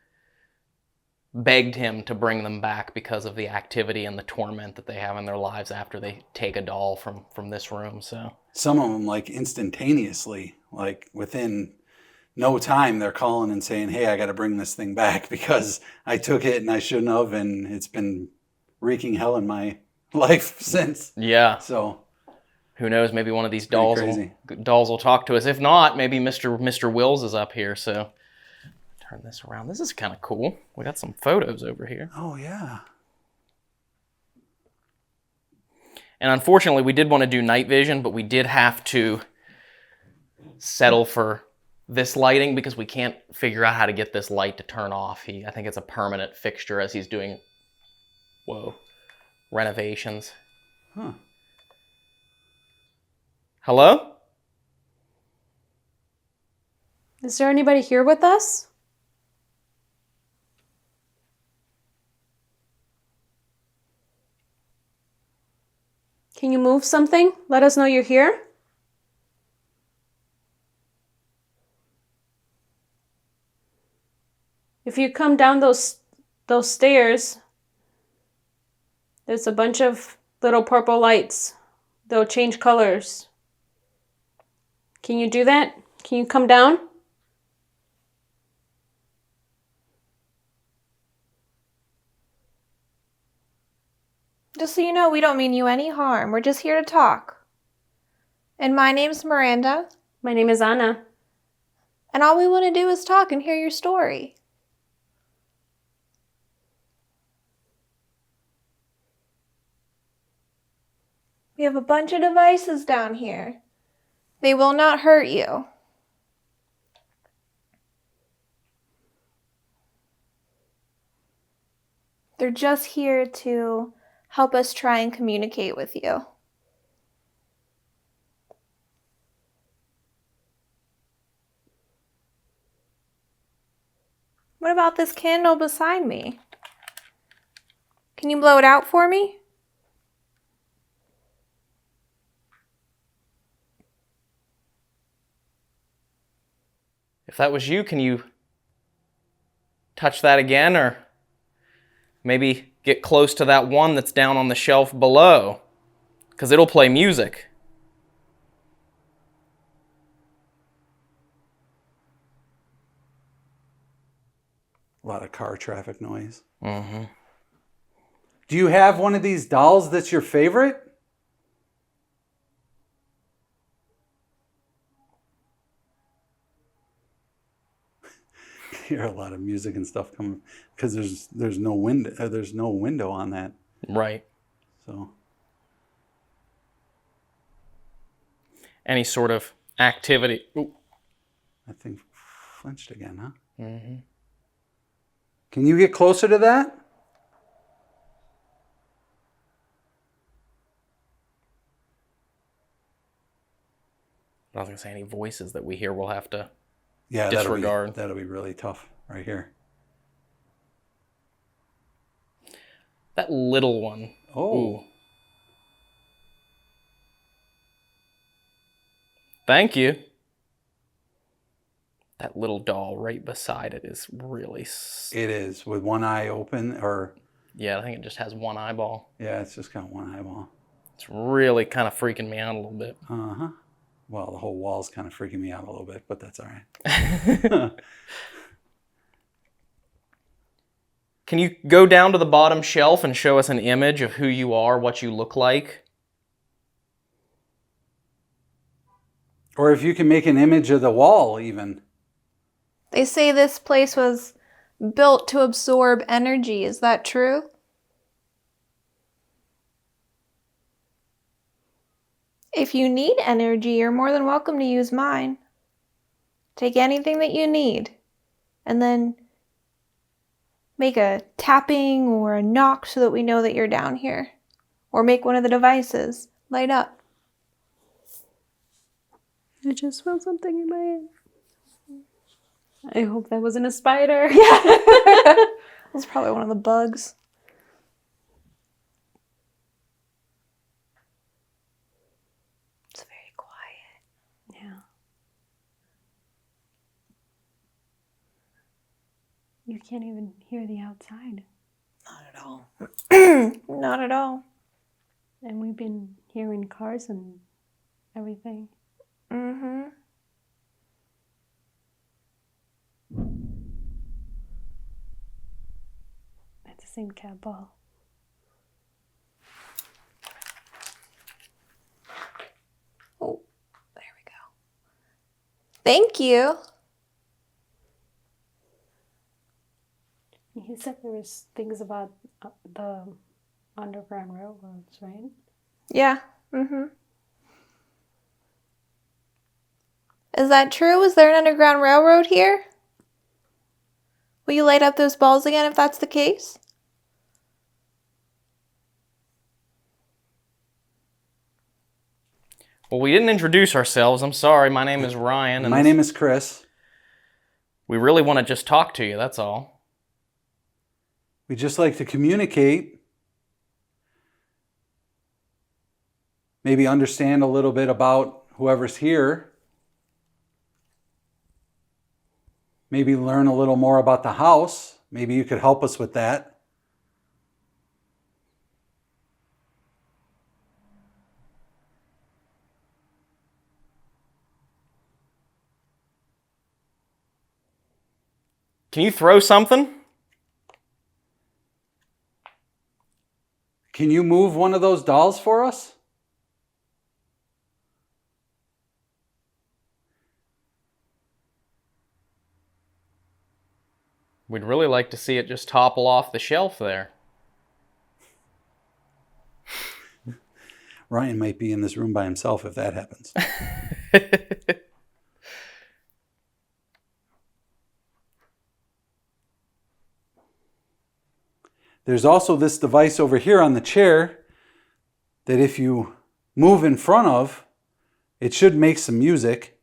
begged him to bring them back because of the activity and the torment that they have in their lives after they take a doll from this room. So Some of them like instantaneously, like within no time, they're calling and saying, "Hey, I got to bring this thing back because I took it and I shouldn't have, and it's been wreaking hell in my life since." yeah, So who knows? Maybe one of these Pretty dolls crazy. will talk to us. If not, maybe Mr. Wills is up here. So turn this around. This is kind of cool. We got some photos over here. oh yeah. And unfortunately, we did want to do night vision, but we did have to settle for this lighting because we can't figure out how to get this light to turn off. I think it's a permanent fixture as he's doing, renovations. Huh. Hello? Is there anybody here with us? Can you move something? Let us know you're here. If you come down those stairs, there's a bunch of little purple lights. They'll change colors. Can you do that? Can you come down? Just so you know, we don't mean you any harm. We're just here to talk. And my name's Miranda. My name is Anna. And all we want to do is talk and hear your story. We have a bunch of devices down here. They will not hurt you. They're just here to help us try and communicate with you. What about this candle beside me? Can you blow it out for me? If that was you, can you touch that again, or maybe get close to that one that's down on the shelf below? Because it'll play music. A lot of car traffic noise. Mm-hmm. Do you have one of these dolls that's your favorite? You hear a lot of music and stuff coming because there's no window on that. Right. So Any sort of activity. Ooh. I think flinched again, huh? Mm-hmm. Can you get closer to that? I was going to say any voices that we hear we'll have to Yeah, disregard. That'll be really tough right here. That little one. Oh. Ooh. Thank you. That little doll right beside it is really... It is, with one eye open, or... Yeah, I think it just has one eyeball. Yeah, it's just got one eyeball. It's really kind of freaking me out a little bit. Uh-huh. Well, the whole wall's kind of freaking me out a little bit, but that's all right. Can you go down to the bottom shelf and show us an image of who you are, what you look like? Or if you can make an image of the wall, even. They say this place was built to absorb energy. Is that true? If you need energy, you're more than welcome to use mine. Take anything that you need, and then make a tapping or a knock so that we know that you're down here. Or make one of the devices light up. I just felt something in my head. I hope that wasn't a spider. Yeah. It was probably one of the bugs. It's very quiet. Yeah. You can't even hear the outside. Not at all. Not at all. And we've been hearing cars and everything. Mm-hmm. That's the same cat ball. Oh, there we go. Thank you. You said there was things about the Underground Railroads, right? Yeah. Mm-hmm. Is that true? Is there an Underground Railroad here? Will you light up those balls again if that's the case? Well, we didn't introduce ourselves. I'm sorry. My name is Ryan. And My name is Chris. We really want to just talk to you, that's all. We just like to communicate. Maybe understand a little bit about whoever's here. Maybe learn a little more about the house. Maybe you could help us with that. Can you throw something? Can you move one of those dolls for us? We'd really like to see it just topple off the shelf there. Ryan might be in this room by himself if that happens. There's also this device over here on the chair that if you move in front of, it should make some music.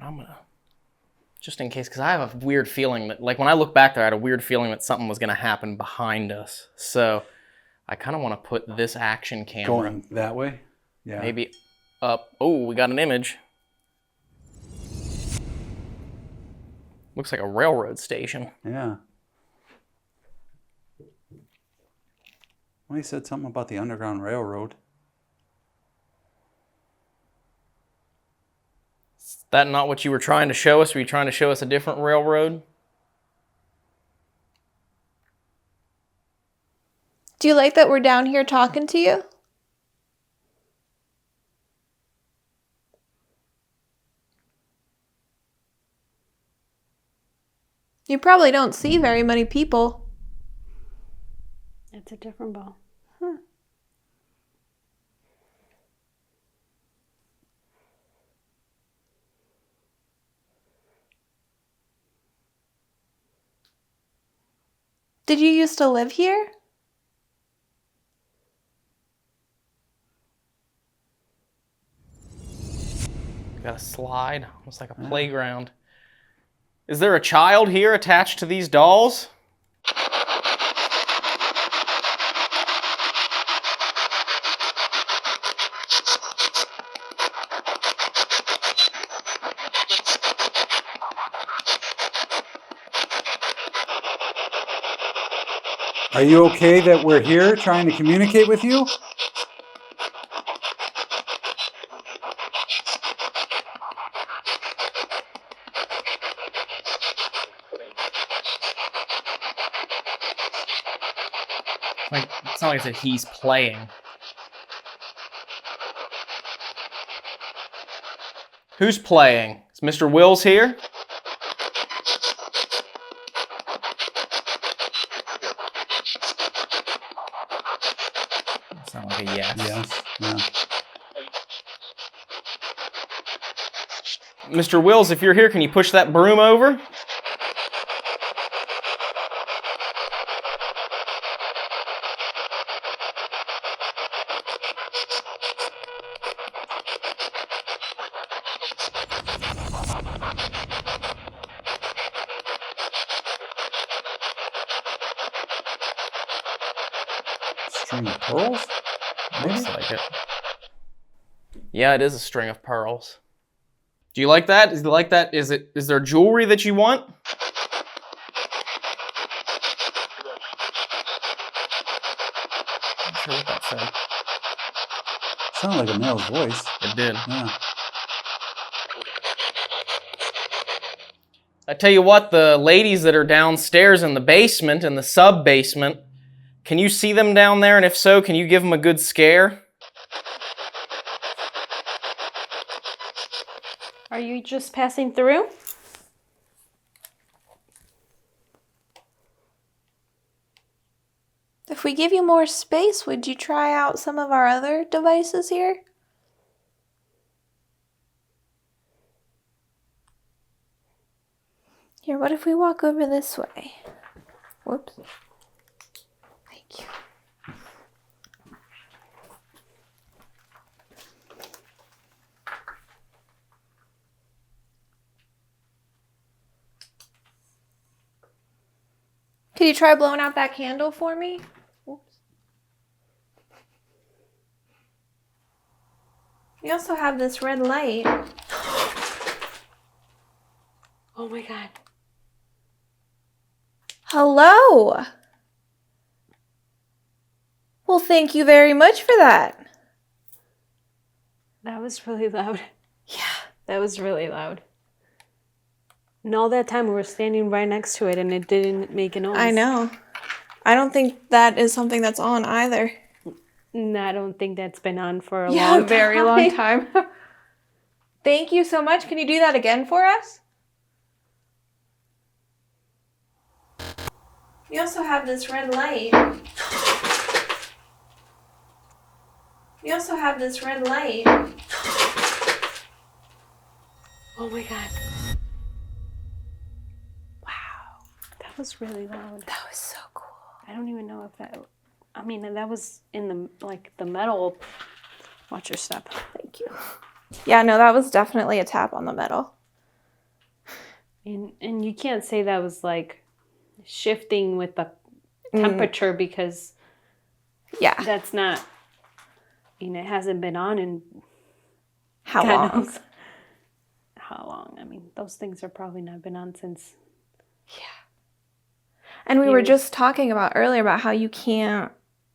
I'm gonna, just in case, because I have a weird feeling that, like when I look back there, I had a weird feeling that something was gonna happen behind us. So I kind of want to put this action camera Going that way? Yeah. maybe up. Oh, we got an image. Looks like a railroad station. Yeah. Well, he said something about the Underground Railroad. Is that not what you were trying to show us? Were you trying to show us a different railroad? Do you like that we're down here talking to you? You probably don't see very many people. It's a different ball. Did you used to live here? Got a slide, almost like a playground. Is there a child here attached to these dolls? Are you okay that we're here trying to communicate with you? Like, it's not like I said he's playing. Who's playing? Is Mr. Wills here? Sound like a yes. Yes. Yeah. Mr. Wills, if you're here, can you push that broom over? String of pearls? Maybe? Looks like it. Yeah, it is a string of pearls. Do you like that? Is it like that? Is there jewelry that you want? Not sure what that said. Sounded like a male's voice. It did. Yeah. I tell you what, the ladies that are downstairs in the basement, in the sub-basement, can you see them down there? And if so, can you give them a good scare? Are you just passing through? If we give you more space, would you try out some of our other devices here? Here, what if we walk over this way? Whoops. Thank you. Could you try blowing out that candle for me? Whoops. We also have this red light. Oh my God. Hello. Well, thank you very much for that. That was really loud. Yeah. That was really loud. And all that time we were standing right next to it and it didn't make a noise. I know. I don't think that is something that's on either. And I don't think that's been on for a long time. very long time. Thank you so much. Can you do that again for us? We also have this red light. We also have this red light. Oh my God. Wow. That was really loud. That was so cool. I don't even know if that, I mean, that was in the metal. Watch your step. Thank you. Yeah, no, that was definitely a tap on the metal. And you can't say that was like shifting with the temperature because Yeah. that's not, it hasn't been on in How God long? knows how long. I mean, those things are probably not been on since. And we were Years. just talking about earlier about how you can't,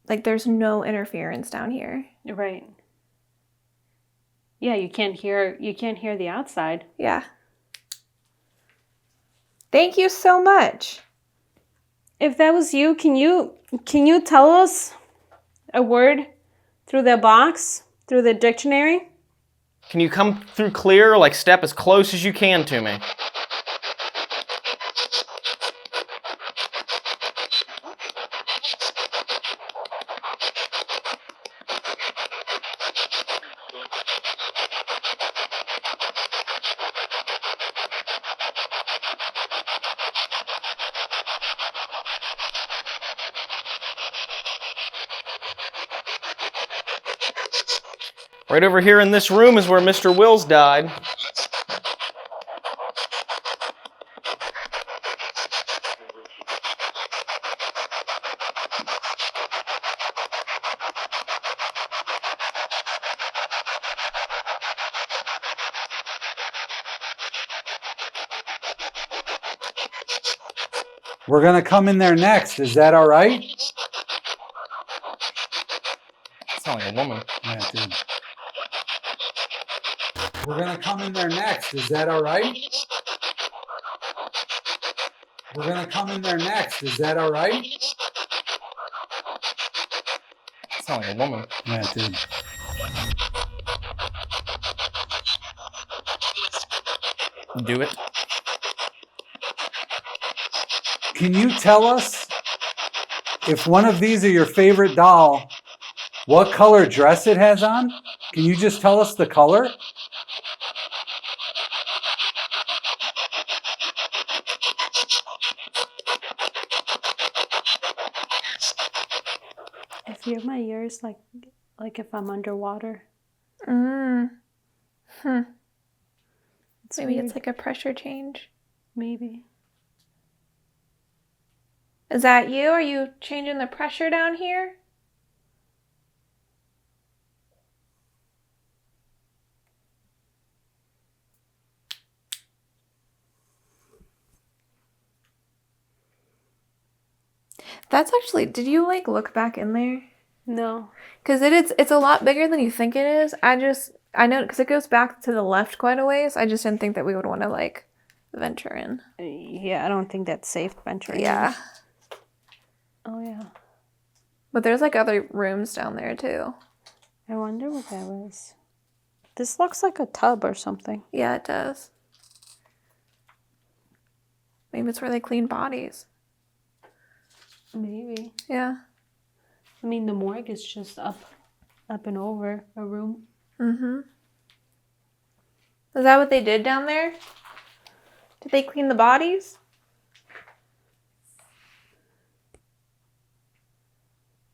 like, there's no interference down here. Right. Yeah, you can't hear the outside. Yeah. Thank you so much. If that was you, can you tell us a word through the box, through the dictionary? Can you come through clear, like step as close as you can to me? Right over here in this room is where Mr. Wills died. We're gonna come in there next. Is that all right? Sound like a woman. Yeah, dude. We're gonna come in there next. Is that all right? We're gonna come in there next. Is that all right? Sound like a woman. Yeah, dude. Do it. Can you tell us if one of these are your favorite doll, what color dress it has on? Can you just tell us the color? If you're my ears, like if I'm underwater. Maybe weird. it's like a pressure change. Maybe. Is that you? Are you changing the pressure down here? That's actually, did you like look back in there? No. Because it's a lot bigger than you think it is. I know, because it goes back to the left quite a ways. I just didn't think that we would want to like venture in. Yeah, I don't think that's safe venturing. Yeah. Oh yeah. But there's like other rooms down there too. I wonder what that was. This looks like a tub or something. Yeah, it does. Maybe it's where they clean bodies. Maybe. Yeah. I mean, the morgue is just up and over a room. Mm-hmm. Is that what they did down there? Did they clean the bodies?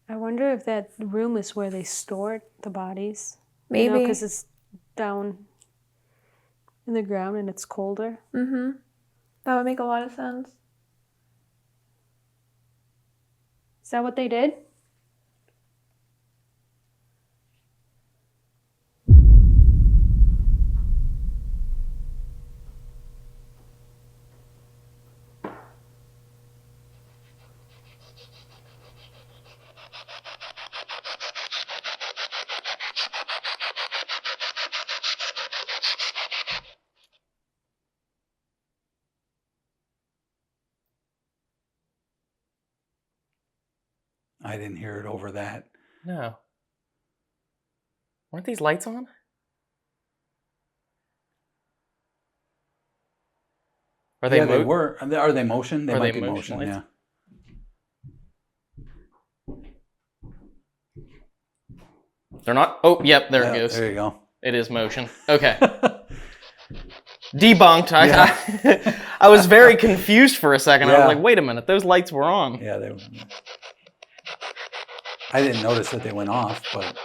I wonder if that room is where they stored the bodies. Maybe. Because it's down in the ground and it's colder. Mm-hmm. That would make a lot of sense. Is that what they did? I didn't hear it over that. No. Weren't these lights on? Are they Yeah, they were. Are they motion? They Are might they be motion motion, lights? yeah. They're not? Oh, yep, there Yeah, it goes. there you go. It is motion. Okay. Debunked. I was very confused for a second. I Yeah. was like, wait a minute, those lights were on. Yeah, they were. I didn't notice that they went off, but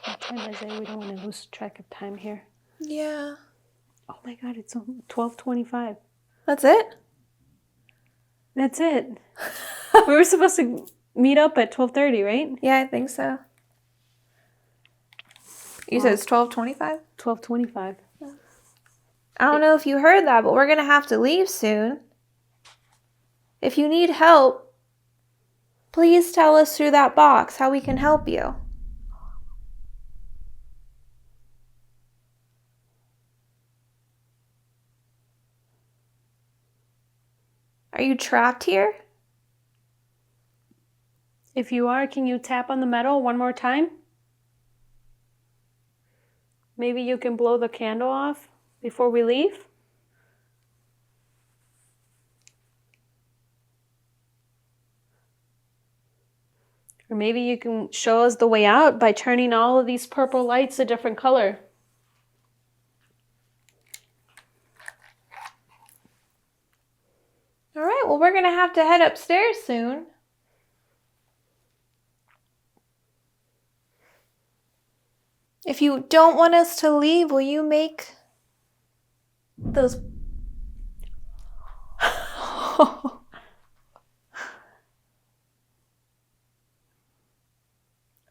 What time is it? We don't want to lose track of time here. Yeah. Oh my God, it's 12:25. That's it? That's it. We were supposed to meet up at 12:30, right? Yeah, I think so. You said it's 12:25? 12:25. I don't know if you heard that, but we're going to have to leave soon. If you need help, please tell us through that box how we can help you. Are you trapped here? If you are, can you tap on the metal one more time? Maybe you can blow the candle off before we leave? Or maybe you can show us the way out by turning all of these purple lights a different color. All right, well, we're going to have to head upstairs soon. If you don't want us to leave, will you make those...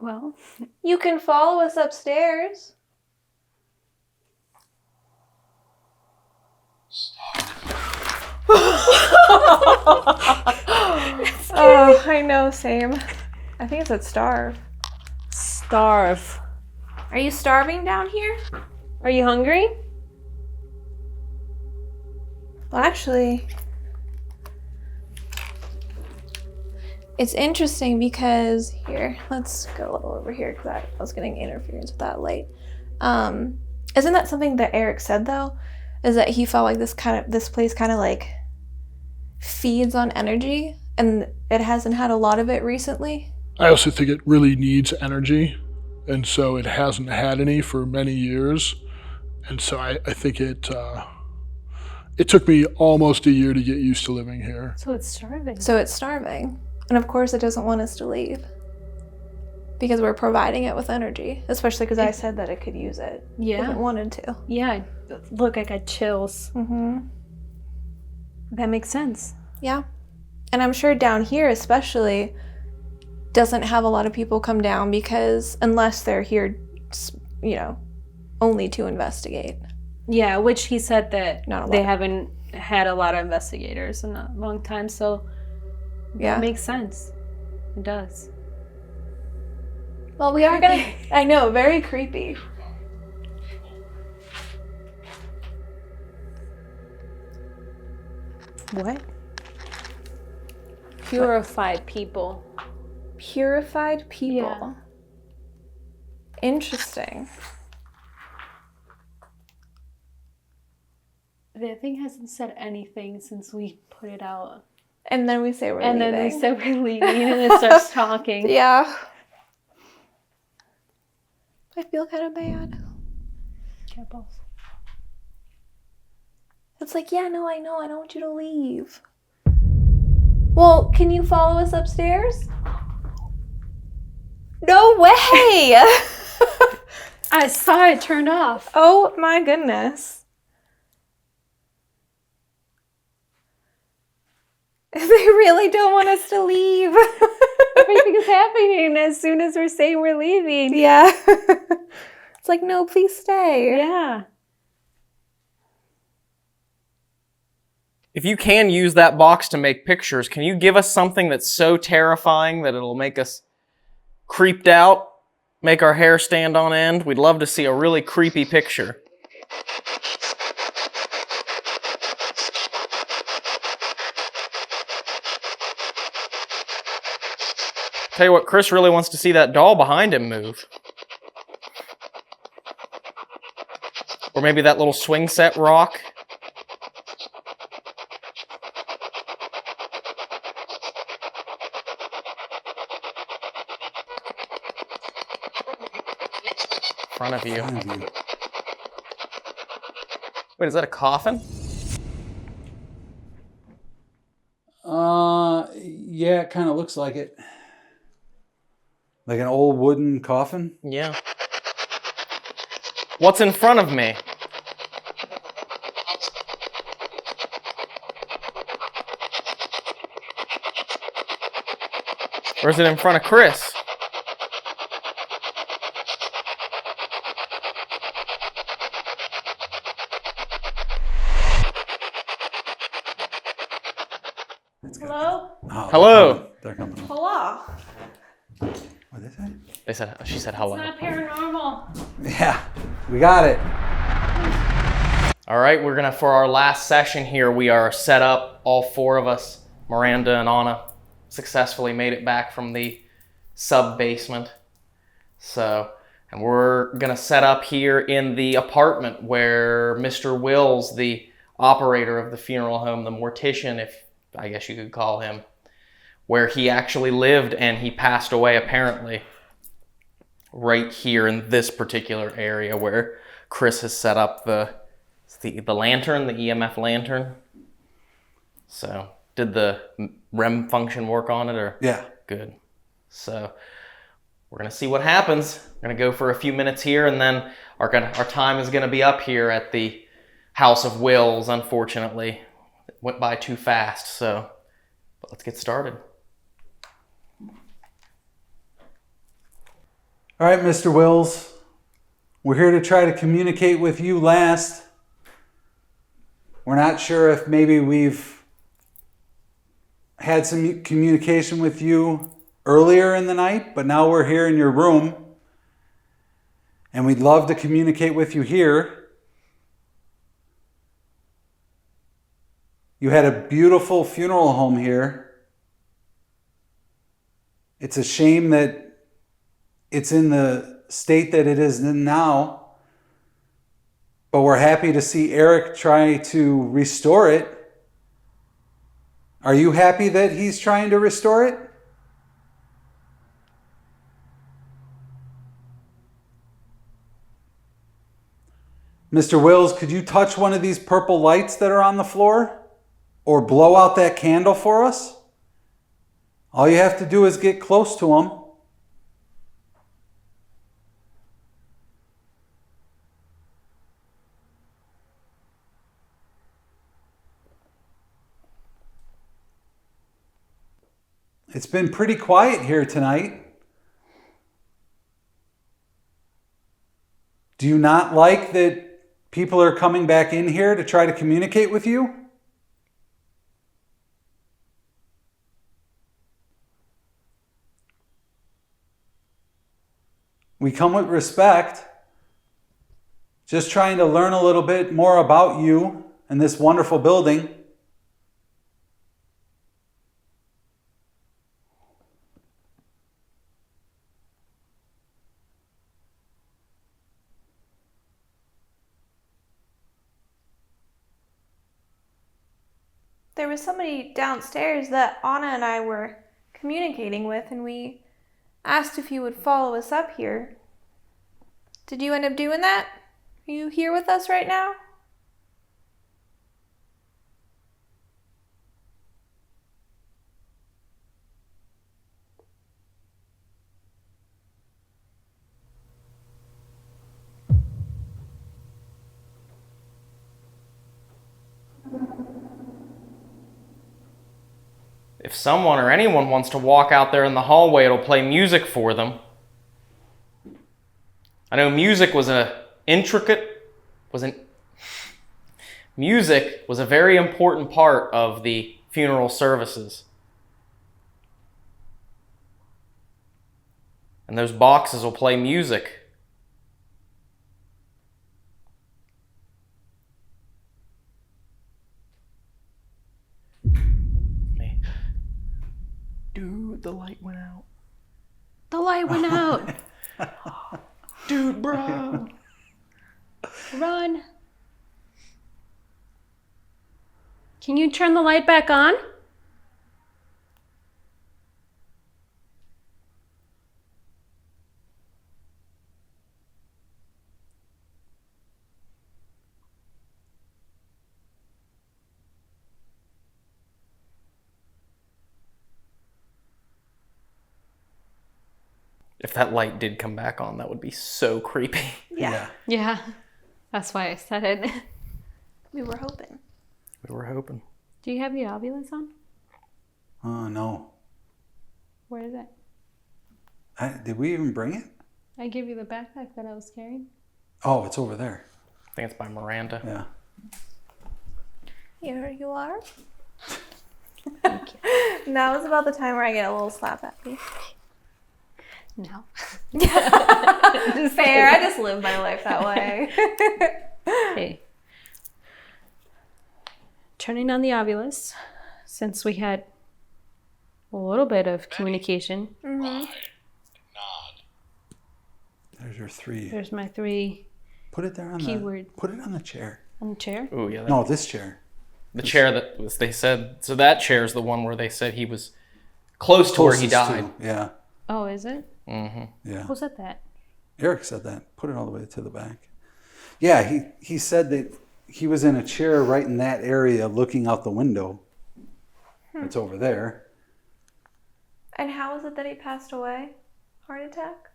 Well, You can follow us upstairs. Oh, I know, same. I think it said starve. starve. Are you starving down here? Are you hungry? Well, actually, it's interesting because here, let's go a little over here because I was getting interference with that light. Isn't that something that Eric said though? Is that he felt like this place kind of like feeds on energy, and it hasn't had a lot of it recently. I also think it really needs energy, and so it hasn't had any for many years. And so I think it took me almost a year to get used to living here. So it's starving. So it's starving. And of course it doesn't want us to leave because we're providing it with energy, especially because I said that it could use it. Yeah. If it wanted to. Yeah. Look, I got chills. Mm-hmm. That makes sense. Yeah. And I'm sure down here especially doesn't have a lot of people come down because unless they're here, you know, only to investigate. Yeah, which he said that Not a lot. they haven't had a lot of investigators in a long time, so Yeah. it makes sense. It does. Well, we are gonna, I know, very creepy. What? Purified people. Purified people. Yeah. Interesting. The thing hasn't said anything since we put it out. And then we say we're And leaving. then they said we're leaving and it starts talking. Yeah. I feel kind of bad. It's like, yeah, no, I know. I don't want you to leave. Well, can you follow us upstairs? No way! I saw it turned off. Oh my goodness. They really don't want us to leave. Everything is happening as soon as we're saying we're leaving. Yeah. It's like, no, please stay. Yeah. If you can use that box to make pictures, can you give us something that's so terrifying that it'll make us creeped out, make our hair stand on end? We'd love to see a really creepy picture. Tell you what, Chris really wants to see that doll behind him move. Or maybe that little swing set rock. In front of you. Wait, is that a coffin? Yeah, it kind of looks like it. Like an old wooden coffin? Yeah. What's in front of me? Or is it in front of Chris? Hello? Oh, Hello. They're coming. Hello? What is it? She said hello. It's not paranormal. Yeah, we got it. All right, for our last session here, we are set up, all four of us, Miranda and Anna, successfully made it back from the sub-basement. And we're gonna set up here in the apartment where Mr. Wills, the operator of the funeral home, the mortician, if I guess you could call him, where he actually lived and he passed away apparently. Right here in this particular area where Chris has set up the lantern, the EMF lantern. So, did the REM function work on it, or? Yeah. Good. So, we're gonna see what happens. We're gonna go for a few minutes here, and then our time is gonna be up here at the House of Wills. Unfortunately, it went by too fast. But let's get started. All right, Mr. Wills. We're here to try to communicate with you last. We're not sure if maybe we've had some communication with you earlier in the night, but now we're here in your room, and we'd love to communicate with you here. You had a beautiful funeral home here. It's a shame that it's in the state that it is in now, but we're happy to see Eric try to restore it. Are you happy that he's trying to restore it? Mr. Wills, could you touch one of these purple lights that are on the floor? Or blow out that candle for us? All you have to do is get close to them. It's been pretty quiet here tonight. Do you not like that people are coming back in here to try to communicate with you? We come with respect, just trying to learn a little bit more about you and this wonderful building. There was somebody downstairs that Anna and I were communicating with, and we asked if you would follow us up here. Did you end up doing that? Are you here with us right now? If someone or anyone wants to walk out there in the hallway, it'll play music for them. I know music was a very important part of the funeral services. And those boxes will play music. Dude, the light went out. The light went out. Dude, bro. Run. Can you turn the light back on? If that light did come back on, that would be so creepy. Yeah. Yeah. That's why I said it. We were hoping. We were hoping. Do you have your Ovilus on? Oh, no. Where is it? Did we even bring it? I gave you the backpack that I was carrying. Oh, it's over there. I think it's by Miranda. Yeah. Here you are. Now is about the time where I get a little slap at me. No. Fair. I just live my life that way. Okay. Turning on the Ovilus, since we had a little bit of communication. There's your 3. There's my 3 Put it there on keyword. Put it on the chair. On the chair. Oh yeah. No, this chair. The chair that was, they said, so that chair is the one where they said he was close to where he Closest died. to, yeah. Oh, is it? Yeah. Who said that? Eric said that. Put it all the way to the back. Yeah, he said that he was in a chair right in that area looking out the window. It's over there. And how is it that he passed away? Heart attack?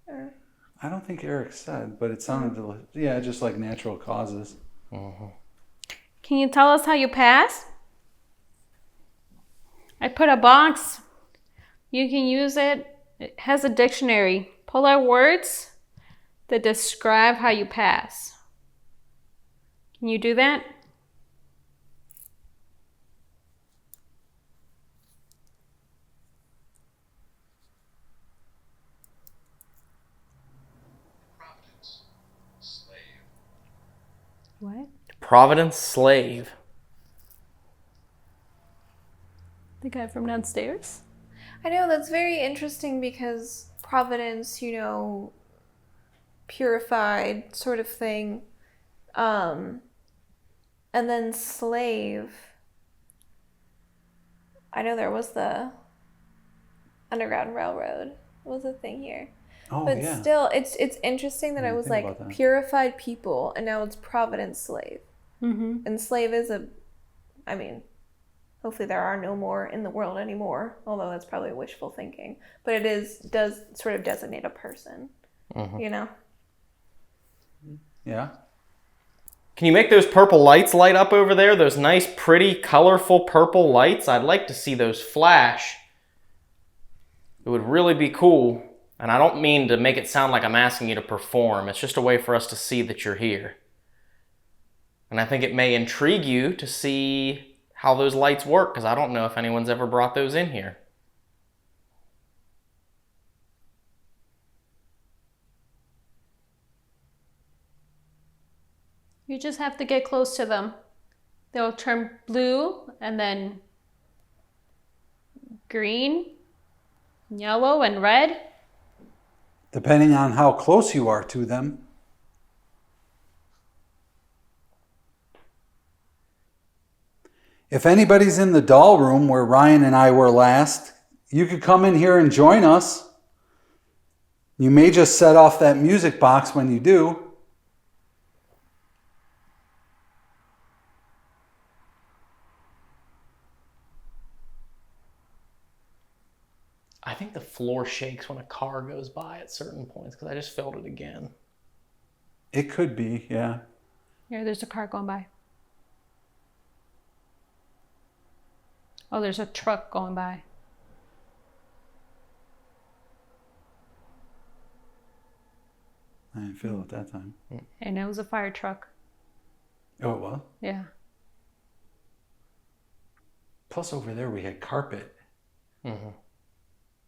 Or... I don't think Eric said, but it sounded, just like natural causes. Can you tell us how you pass? I put a box. You can use it. It has a dictionary. Pull out words that describe how you pass. Can you do that? What? Providence slave. The guy from downstairs? I know, that's very interesting because Providence, purified sort of thing. And then slave. I know there was the Underground Railroad was a thing here. Oh, But yeah. still, it's interesting that I was think about like that. purified people, and now it's Providence slave. Mm-hmm. And slave is hopefully there are no more in the world anymore, although that's probably wishful thinking. But does sort of designate a person, Yeah. Can you make those purple lights light up over there? Those nice, pretty, colorful purple lights? I'd like to see those flash. It would really be cool. And I don't mean to make it sound like I'm asking you to perform. It's just a way for us to see that you're here. And I think it may intrigue you to see how those lights work, because I don't know if anyone's ever brought those in here. You just have to get close to them. They'll turn blue and then green, yellow, and red. Depending on how close you are to them. If anybody's in the doll room where Ryan and I were last, you could come in here and join us. You may just set off that music box when you do. I think the floor shakes when a car goes by at certain points, because I just felt it again. It could be, yeah. Here, there's a car going by. Oh, there's a truck going by. I didn't feel it that time. And it was a fire truck. Oh, it was? Yeah. Plus over there we had carpet. Mm-hmm.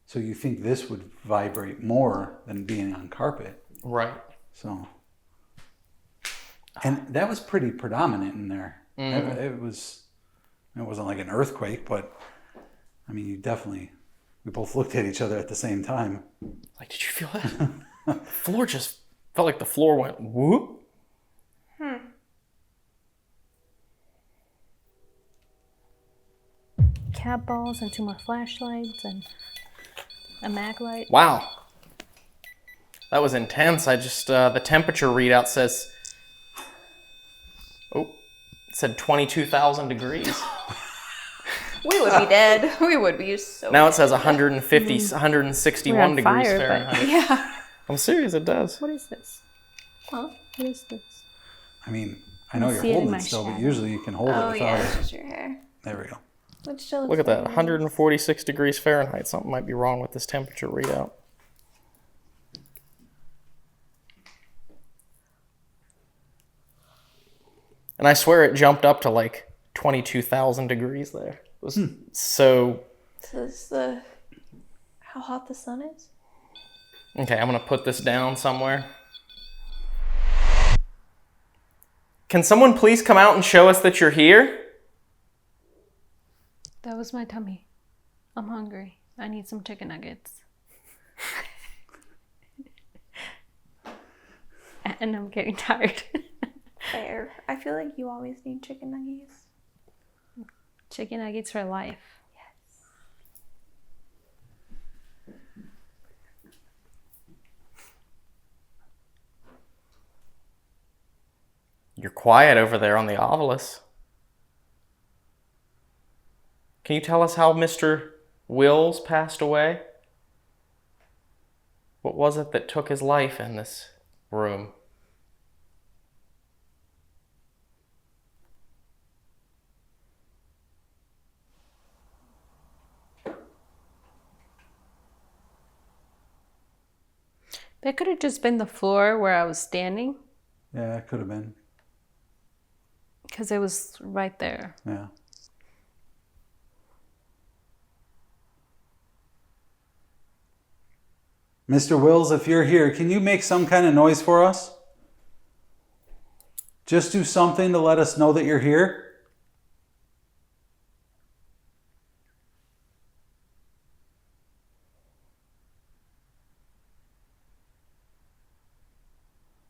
So you think this would vibrate more than being on carpet. Right. So, and that was pretty predominant in there. Mm-hmm. It wasn't like an earthquake, but I mean, we both looked at each other at the same time. Like, did you feel that? The floor just felt like the floor went whoop. Cat balls and 2 more flashlights and a MacLeod. Wow. That was intense. I just, the temperature readout says, it said 22,000 degrees. We would be dead. We would be so Now it says 150, 161 We're on degrees fire, but- Fahrenheit. Yeah. I'm serious, it does. What is this? Huh? What is this? I mean, I know I you're see it in holding my it still, but shadow. usually you can hold Oh, it yeah, without it's it. just your hair. There we go. It still looks Look at that, very 146 degrees Fahrenheit. Something might be wrong with this temperature readout. And I swear it jumped up to like 22,000 degrees there. It was so... So this is how hot the sun is? Okay, I'm gonna put this down somewhere. Can someone please come out and show us that you're here? That was my tummy. I'm hungry. I need some chicken nuggets. And I'm getting tired. Fair. I feel like you always need chicken nuggets. Chicken nuggets for life. You're quiet over there on the Ovilus. Can you tell us how Mr. Wills passed away? What was it that took his life in this room? That could have just been the floor where I was standing, Yeah, it could have been. because it was right there. Yeah. Mr. Wills, if you're here, can you make some kind of noise for us? Just do something to let us know that you're here.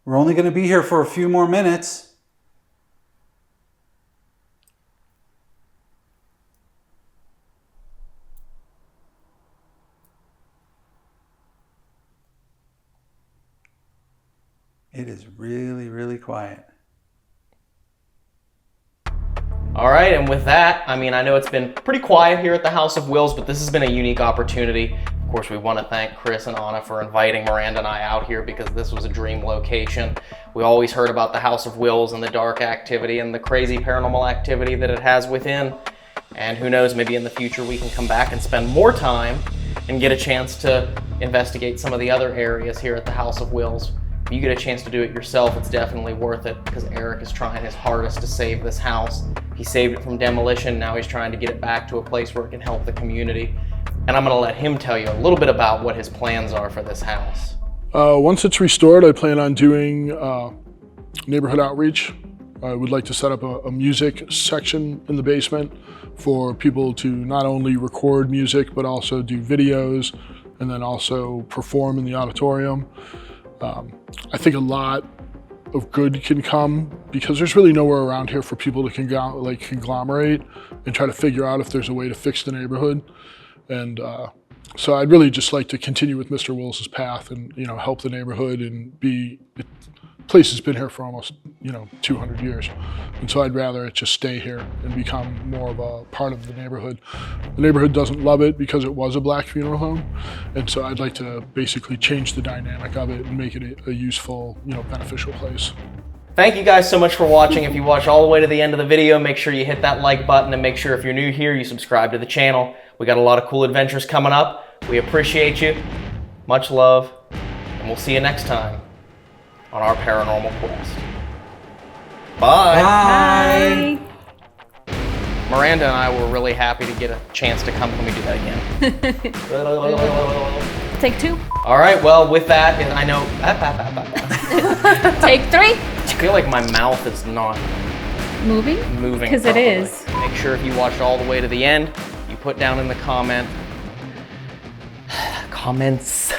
We're only going to be here for a few more minutes. It is really, really quiet. All right, and with that, I mean, I know it's been pretty quiet here at the House of Wills, but this has been a unique opportunity. Of course, we want to thank Chris and Anna for inviting Miranda and I out here because this was a dream location. We always heard about the House of Wills and the dark activity and the crazy paranormal activity that it has within. And who knows, maybe in the future we can come back and spend more time and get a chance to investigate some of the other areas here at the House of Wills. If you get a chance to do it yourself, it's definitely worth it because Eric is trying his hardest to save this house. He saved it from demolition. Now he's trying to get it back to a place where it can help the community. And I'm going to let him tell you a little bit about what his plans are for this house. Once it's restored, I plan on doing neighborhood outreach. I would like to set up a music section in the basement for people to not only record music, but also do videos and then also perform in the auditorium. I think a lot of good can come because there's really nowhere around here for people to conglomerate and try to figure out if there's a way to fix the neighborhood. And so I'd really just like to continue with Mr. Wills' path and, help the neighborhood and the place has been here for almost, 200 years. And so I'd rather it just stay here and become more of a part of the neighborhood. The neighborhood doesn't love it because it was a black funeral home. And so I'd like to basically change the dynamic of it and make it a useful, beneficial place. Thank you guys so much for watching. If you watch all the way to the end of the video, make sure you hit that like button and make sure if you're new here, you subscribe to the channel. We got a lot of cool adventures coming up. We appreciate you. Much love. And we'll see you next time on our paranormal quest. Bye. Bye. Miranda and I were really happy to get a chance to come. Let me do that again. Take two. All right, well, with that, I know. Take three. I feel like my mouth is not Moving? moving. Because it properly. is. Make sure if you watched all the way to the end, you put down in the comments